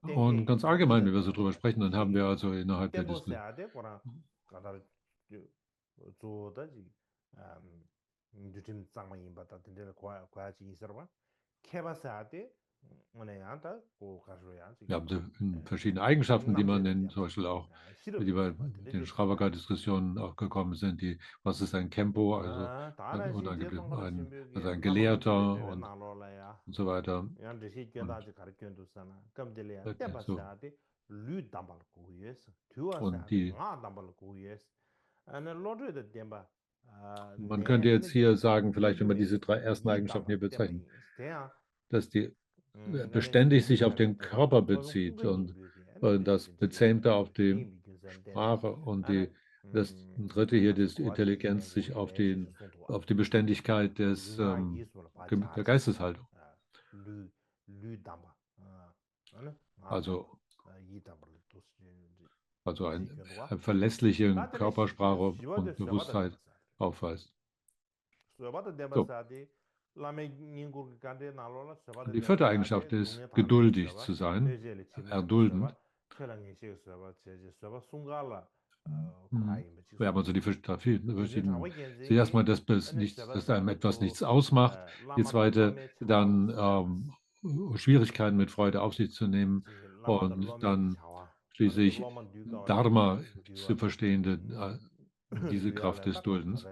Und ganz allgemein, wenn wir so drüber sprechen, dann haben wir also innerhalb der Diskussion wir haben verschiedene Eigenschaften, die man nennt, zum Beispiel auch, die bei den Shravaka-Diskussionen auch gekommen sind, was ist ein Kempo, also ein Gelehrter und so weiter. Man könnte jetzt hier sagen, vielleicht wenn man diese 3 ersten Eigenschaften hier bezeichnet, dass die beständig sich auf den Körper bezieht und das Bezähmte auf die Sprache und das dritte hier, die Intelligenz, sich auf die Beständigkeit der Geisteshaltung. Also eine verlässliche Körpersprache und Bewusstheit aufweist. So. Und die vierte Eigenschaft ist, geduldig zu sein, erduldend. Wir haben also die verschiedenen. Zuerst mal, dass einem etwas nichts ausmacht. Die zweite, dann Schwierigkeiten mit Freude auf sich zu nehmen. Und dann schließlich Dharma zu verstehen, diese Kraft des Duldens.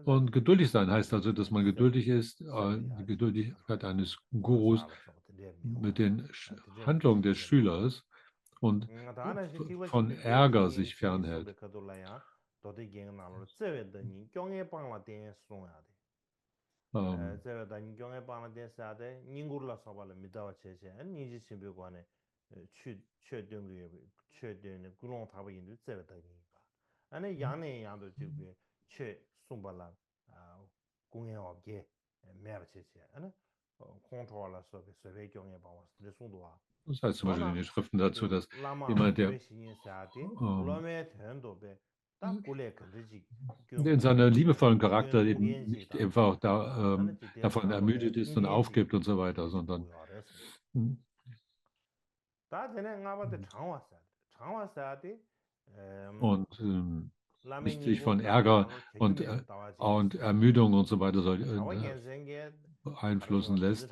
Und geduldig sein heißt also, dass man geduldig ist, die Geduldigkeit eines Gurus mit den Handlungen des Schülers und von Ärger sich fernhält. Das heißt zum Beispiel in den Schriften dazu, dass jemand, der in seiner liebevollen Charakter eben nicht einfach davon ermüdet ist und aufgibt und so weiter, sondern und nicht sich von Ärger und Ermüdung und so weiter beeinflussen lässt.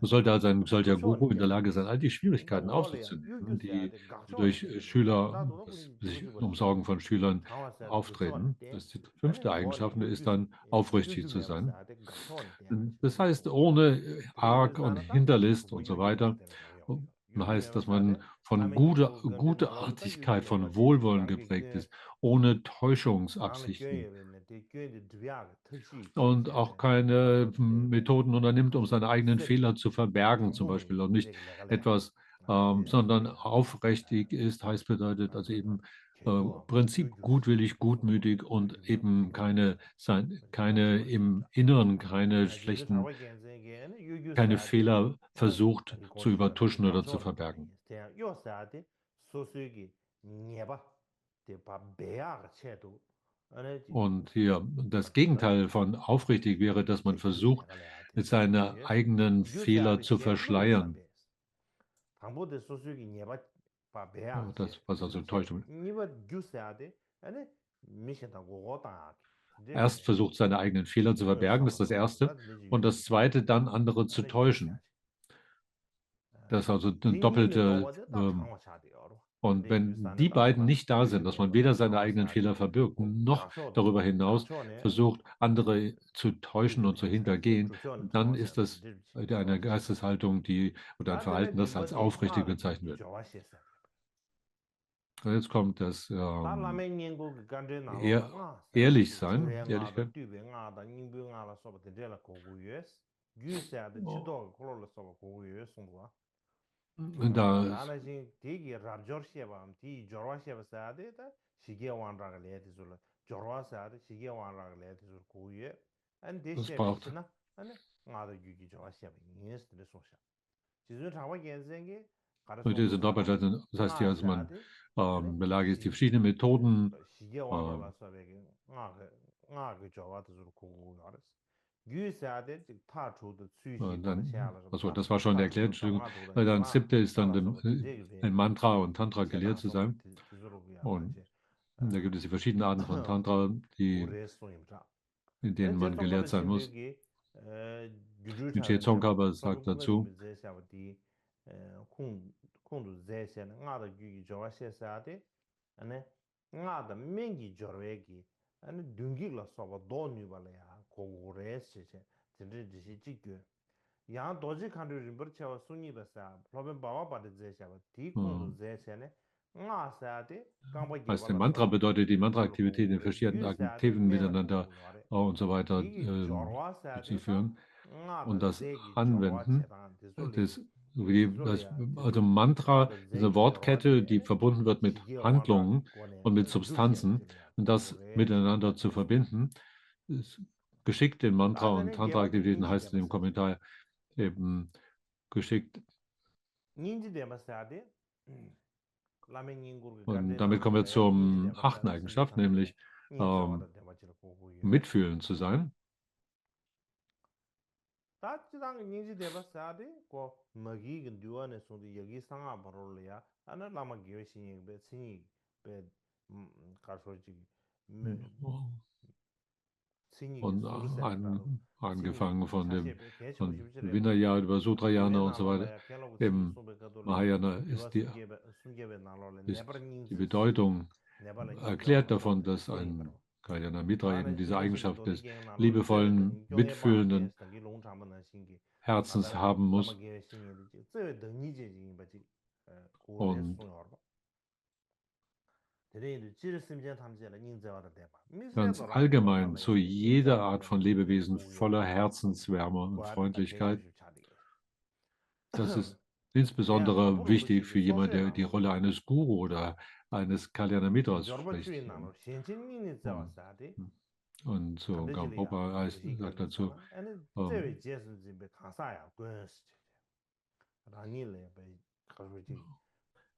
Sollte also ein solcher Guru in der Lage sein, all die Schwierigkeiten auf sich zu nehmen, die durch Schüler, sich Umsorgen von Schülern auftreten. Das ist die fünfte Eigenschaft, ist dann aufrichtig zu sein. Das heißt, ohne Arg und Hinterlist und so weiter. Das heißt, dass man von Gutartigkeit, von Wohlwollen geprägt ist, ohne Täuschungsabsichten und auch keine Methoden unternimmt, um seine eigenen Fehler zu verbergen, zum Beispiel, und nicht etwas, sondern aufrichtig ist, bedeutet also eben Prinzip gutwillig, gutmütig und eben keine im Inneren, keine Fehler versucht zu übertuschen oder zu verbergen. Und hier das Gegenteil von aufrichtig wäre, dass man versucht, seine eigenen Fehler zu verschleiern. Das, was also Täuschung. Erst versucht, seine eigenen Fehler zu verbergen, das ist das Erste. Und das Zweite, dann andere zu täuschen. Das ist also eine doppelte. Und wenn die beiden nicht da sind, dass man weder seine eigenen Fehler verbirgt, noch darüber hinaus versucht, andere zu täuschen und zu hintergehen, dann ist das eine Geisteshaltung, oder ein Verhalten, das als aufrichtig bezeichnet wird. Und jetzt kommt das ehrlich sein, Ehrlichkeit. Das braucht. Das heißt hier, dass man in der Lage ist, die verschiedenen Methoden das war schon erklärt, Entschuldigung. Dann siebte ist dann ein Mantra und Tantra gelehrt zu sein. Und da gibt es die verschiedenen Arten von Tantra, in denen man gelehrt sein muss. Niche Tsongkhapa sagt dazu, heißt, der Mantra bedeutet die Mantra-Aktivität in verschiedenen Aktiven miteinander und so weiter zu führen. Und das Anwenden also Mantra ist eine Wortkette, die verbunden wird mit Handlungen und mit Substanzen. Und das miteinander zu verbinden, ist geschickt in Mantra und Tantra-Aktivitäten heißt in dem Kommentar eben geschickt. Und damit kommen wir zur 8. Eigenschaft, nämlich mitfühlend zu sein. Und angefangen von dem Vinaya über Sutrayana und so weiter. Im Mahayana ist die Bedeutung erklärt davon, dass ein Kalyana Mitra eben diese Eigenschaft des liebevollen, mitfühlenden Herzens haben muss. Und ganz allgemein zu jeder Art von Lebewesen voller Herzenswärme und Freundlichkeit. Das ist insbesondere wichtig für jemanden, der die Rolle eines Guru oder eines Kalyana Mitras spricht. Und so Gampopa sagt dazu,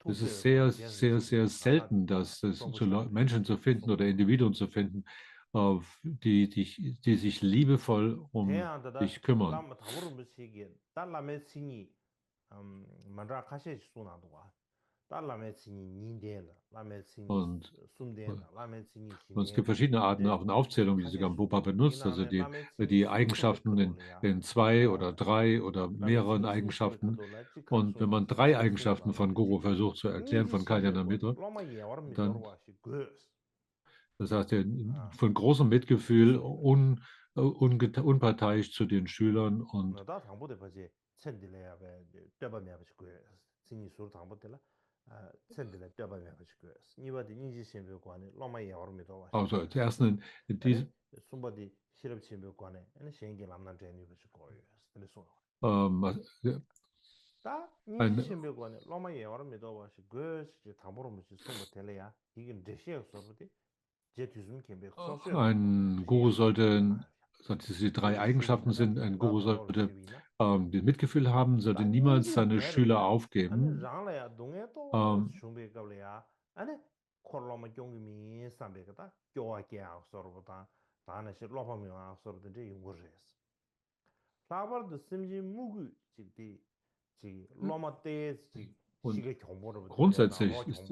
es ist sehr, sehr, sehr selten, dass es Menschen zu finden oder Individuen zu finden, die sich liebevoll um dich kümmern. Und es gibt verschiedene Arten auch eine Aufzählung, wie sie Gampopa benutzt, also die Eigenschaften in 2 oder 3 oder mehreren Eigenschaften. Und wenn man 3 Eigenschaften von Guru versucht zu erklären, von Kalyana Mitra, dann, das heißt, von großem Mitgefühl, unparteiisch zu den Schülern und also zuerst ein Guru sollte, diese 3 Eigenschaften sind, ein Guru sollte Mitgefühl haben, sollte niemals seine Schüler aufgeben. Und grundsätzlich ist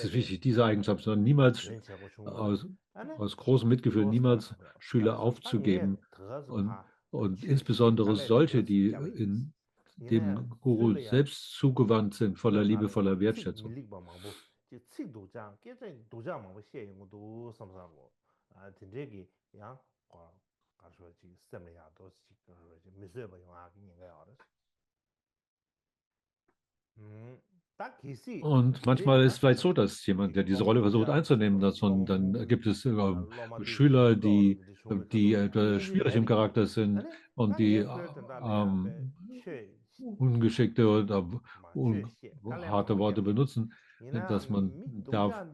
es wichtig, diese Eigenschaft, sondern niemals aus großem Mitgefühl, niemals Schüler aufzugeben und insbesondere solche, die in dem Guru selbst zugewandt sind, voller Liebe, voller Wertschätzung. Und manchmal ist es vielleicht so, dass jemand, der diese Rolle versucht einzunehmen, dann gibt es Schüler, die schwierig im Charakter sind und die ungeschickte oder harte Worte benutzen, dass man darf.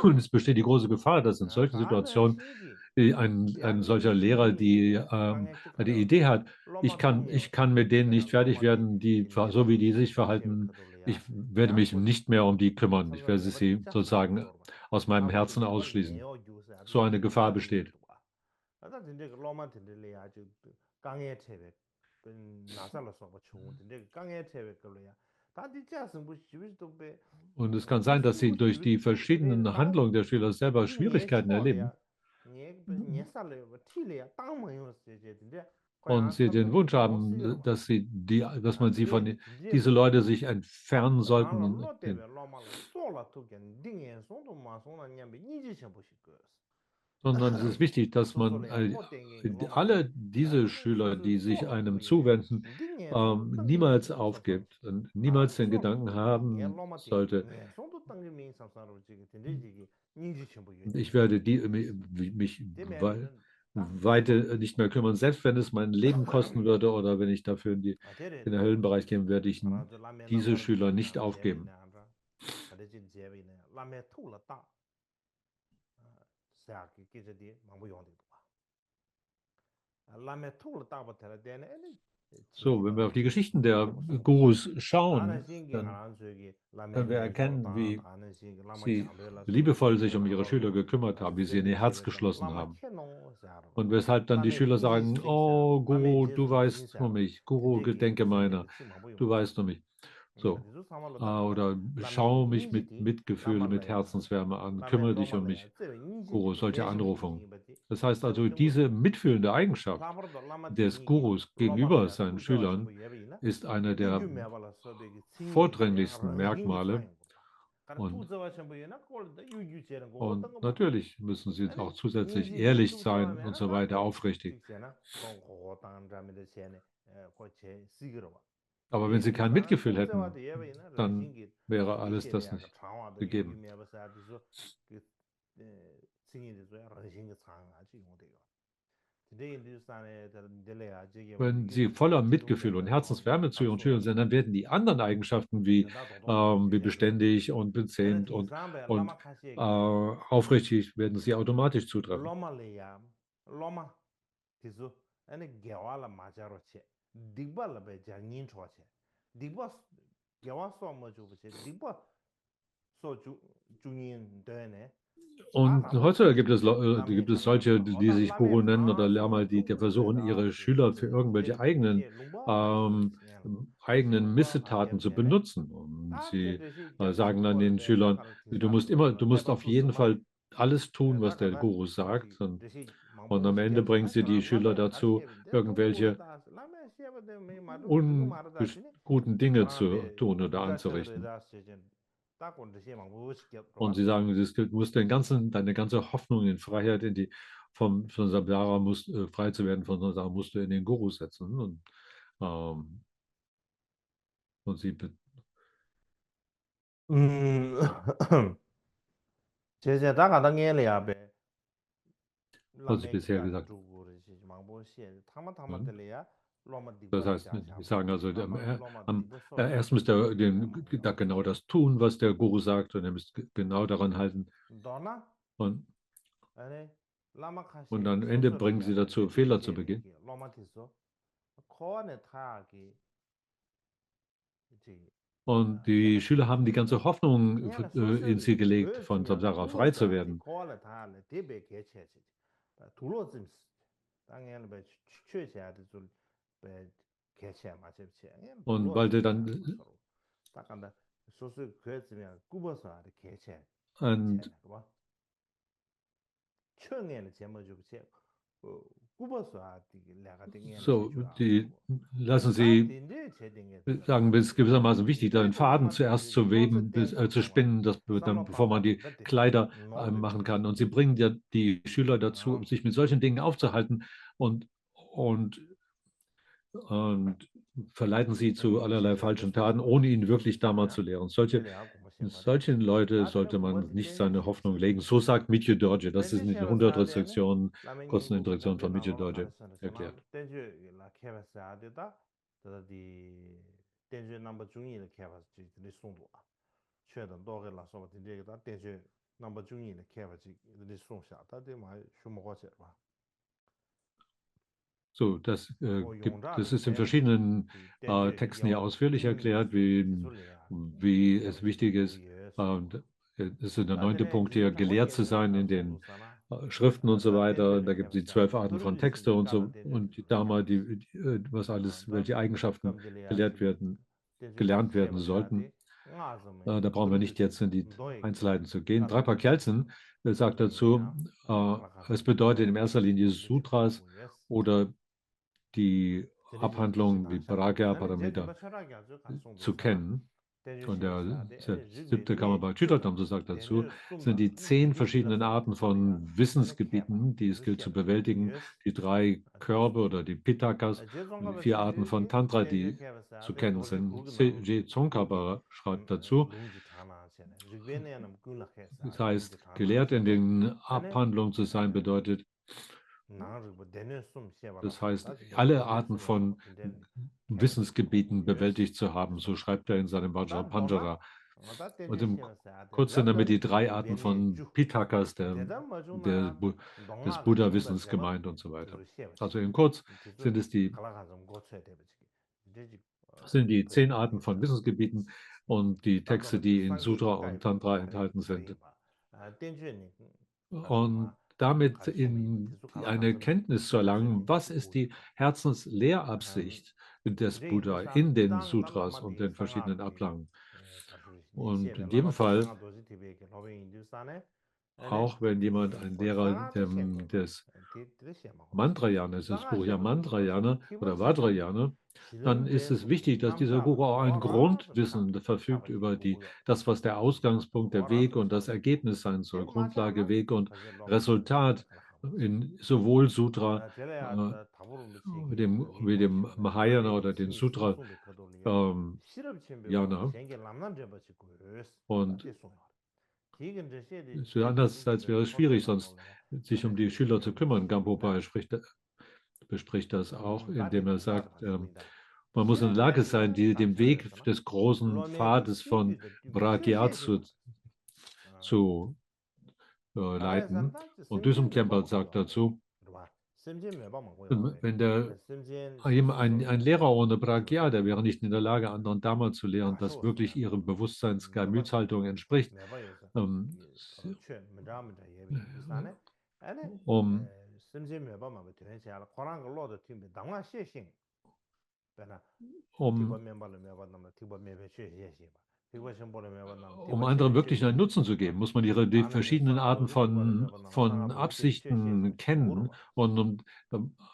Und es besteht die große Gefahr, dass in solchen Situationen ein solcher Lehrer die Idee hat, ich kann mit denen nicht fertig werden, so wie die sich verhalten, ich werde mich nicht mehr um die kümmern. Ich werde sie sozusagen aus meinem Herzen ausschließen. So eine Gefahr besteht. Und es kann sein, dass sie durch die verschiedenen Handlungen der Schüler selber Schwierigkeiten erleben. Und sie den Wunsch haben, dass man sie von diese Leute sich entfernen sollten. sondern es ist wichtig, dass man alle diese Schüler, die sich einem zuwenden, niemals aufgibt und niemals den Gedanken haben sollte, ich werde mich weiter nicht mehr kümmern, selbst wenn es mein Leben kosten würde oder wenn ich dafür in den Höllenbereich gehen, werde ich diese Schüler nicht aufgeben. So, wenn wir auf die Geschichten der Gurus schauen, dann können wir erkennen, wie sie liebevoll sich um ihre Schüler gekümmert haben, wie sie in ihr Herz geschlossen haben. Und weshalb dann die Schüler sagen, oh Guru, du weißt um mich, Guru, gedenke meiner, du weißt um mich. So, oder schau mich mit Mitgefühl, mit Herzenswärme an, kümmere dich um mich, Guru, solche Anrufungen. Das heißt also, diese mitfühlende Eigenschaft des Gurus gegenüber seinen Schülern ist einer der vordringlichsten Merkmale. Und natürlich müssen sie auch zusätzlich ehrlich sein und so weiter, aufrichtig. Aber wenn sie kein Mitgefühl hätten, dann wäre alles das nicht gegeben. Wenn sie voller Mitgefühl und Herzenswärme zu ihren Schülern sind, dann werden die anderen Eigenschaften wie beständig und bezähmt und aufrichtig, werden sie automatisch zutreffen. Und heutzutage gibt es solche, die sich Guru nennen oder Lama, die versuchen, ihre Schüler für irgendwelche eigenen Missetaten zu benutzen. Und sie sagen dann den Schülern, du musst auf jeden Fall alles tun, was der Guru sagt. Und am Ende bringen sie die Schüler dazu, irgendwelche unguten Dinge zu tun oder anzurichten. Und sie sagen, du musst deine ganze Hoffnung in Freiheit, von Samsara frei zu werden von Samsara, musst du in den Guru setzen. Und sie was ich bisher gesagt habe. Das heißt, wir sagen also, erst müsst ihr da genau das tun, was der Guru sagt, und ihr müsst genau daran halten. Und am Ende bringen sie dazu, Fehler zu begehen. Und die Schüler haben die ganze Hoffnung in sie gelegt, von Samsara frei zu werden. Und weil sie dann und so, die lassen sie sagen, es ist gewissermaßen wichtig, da einen Faden zuerst zu weben, zu spinnen, bevor man die Kleider machen kann. Und sie bringen ja die Schüler dazu, sich mit solchen Dingen aufzuhalten und verleiten sie zu allerlei falschen Taten, ohne ihnen wirklich damals zu lehren. Solchen Leute sollte man nicht seine Hoffnung legen. So sagt Michio Dorje. Das ist in den 100 Restriktionen, kurzen Instruktionen von Michio Dorje erklärt. So, das ist in verschiedenen Texten hier ausführlich erklärt, wie es wichtig ist. Das ist der 9. Punkt hier, gelehrt zu sein in den Schriften und so weiter. Da gibt es die 12 Arten von Texte und so, und die Dharma, welche Eigenschaften gelernt werden sollten. Da brauchen wir nicht jetzt in die Einzelheiten zu gehen. Drapa Kjelsen sagt dazu, es bedeutet in erster Linie Sutras oder die Abhandlung wie Paragya, Paramita zu kennen. Und der 7. Kammerband Schütterdamm, so sagt dazu, sind die 10 verschiedenen Arten von Wissensgebieten, die es gilt zu bewältigen, die 3 Körbe oder die Pitakas und die 4 Arten von Tantra, die zu kennen sind. C.G. Tsongkhapa schreibt dazu, das heißt, gelehrt in den Abhandlungen zu sein bedeutet, das heißt, alle Arten von Wissensgebieten bewältigt zu haben, so schreibt er in seinem Vajrapanjara. Und kurz sind damit die 3 Arten von Pitakas des Buddha-Wissens gemeint und so weiter. Also in kurz sind es sind die 10 Arten von Wissensgebieten und die Texte, die in Sutra und Tantra enthalten sind. Und damit in eine Kenntnis zu erlangen, was ist die Herzenslehrabsicht des Buddha in den Sutras und den verschiedenen Ablangen. Und in jedem Fall, auch wenn jemand ein Lehrer des Mantrayana ist, das Buch ja Mantrayana oder Vajrayana, dann ist es wichtig, dass dieser Guru auch ein Grundwissen verfügt über das, was der Ausgangspunkt, der Weg und das Ergebnis sein soll. Grundlage, Weg und Resultat in sowohl Sutra wie dem Mahayana oder den Sutra Jana. Und andererseits wäre es schwierig, sonst sich um die Schüler zu kümmern. Gampopa bespricht das auch, indem er sagt, man muss in der Lage sein, den Weg des großen Pfades von Bragyatsu zu leiten. Und Düsum Kempel sagt dazu, wenn ein Lehrer ohne Pragya, der wäre nicht in der Lage, anderen Dharma zu lehren, das wirklich ihrem Bewusstseinsgemütshaltung entspricht, um anderen wirklich einen Nutzen zu geben, muss man die verschiedenen Arten von Absichten kennen. Und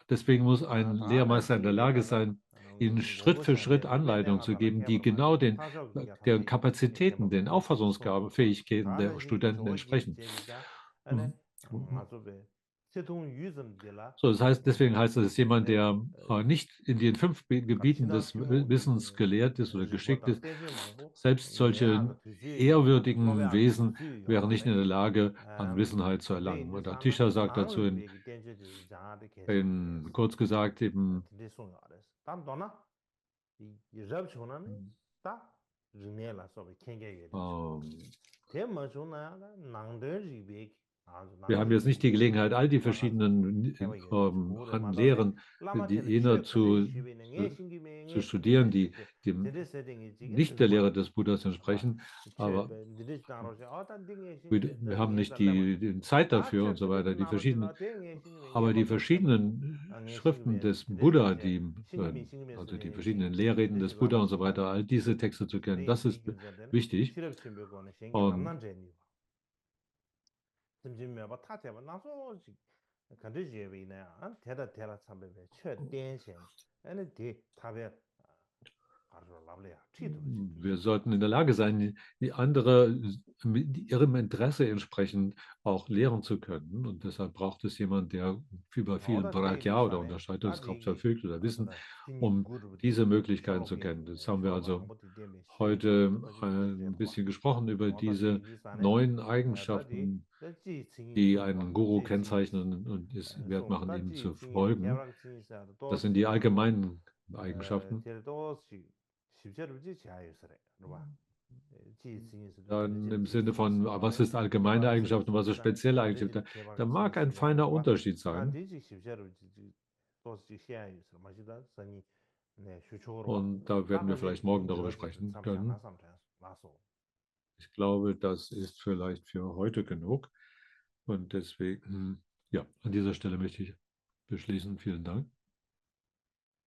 deswegen muss ein Lehrmeister in der Lage sein, ihnen Schritt für Schritt Anleitungen zu geben, die genau den Kapazitäten, den Auffassungsfähigkeiten der Studenten entsprechen. So, das heißt, deswegen heißt es, jemand, der nicht in den 5 Gebieten des Wissens gelehrt ist oder geschickt ist, selbst solche ehrwürdigen Wesen wären nicht in der Lage, an Wissenheit zu erlangen. Und Atisha sagt dazu kurz gesagt eben, wir haben jetzt nicht die Gelegenheit, all die verschiedenen Lehren jener zu studieren, die dem nicht der Lehre des Buddhas entsprechen, aber wir haben nicht die Zeit dafür und so weiter. Aber die verschiedenen Schriften des Buddha, also die verschiedenen Lehrreden des Buddha und so weiter, all diese Texte zu kennen, das ist wichtig. Und wir sollten in der Lage sein, die andere ihrem Interesse entsprechend auch lehren zu können. Und deshalb braucht es jemanden, der über viel Pragya oder Unterscheidungskraft verfügt oder Wissen, um diese Möglichkeiten zu kennen. Das haben wir also heute ein bisschen gesprochen über diese 9 Eigenschaften, die einen Guru kennzeichnen und es wert machen, ihm zu folgen. Das sind die allgemeinen Eigenschaften. Dann im Sinne von, was ist allgemeine Eigenschaft und was ist spezielle Eigenschaft, da mag ein feiner Unterschied sein. Und da werden wir vielleicht morgen darüber sprechen können. Ich glaube, das ist vielleicht für heute genug. Und deswegen, ja, an dieser Stelle möchte ich beschließen. Vielen Dank.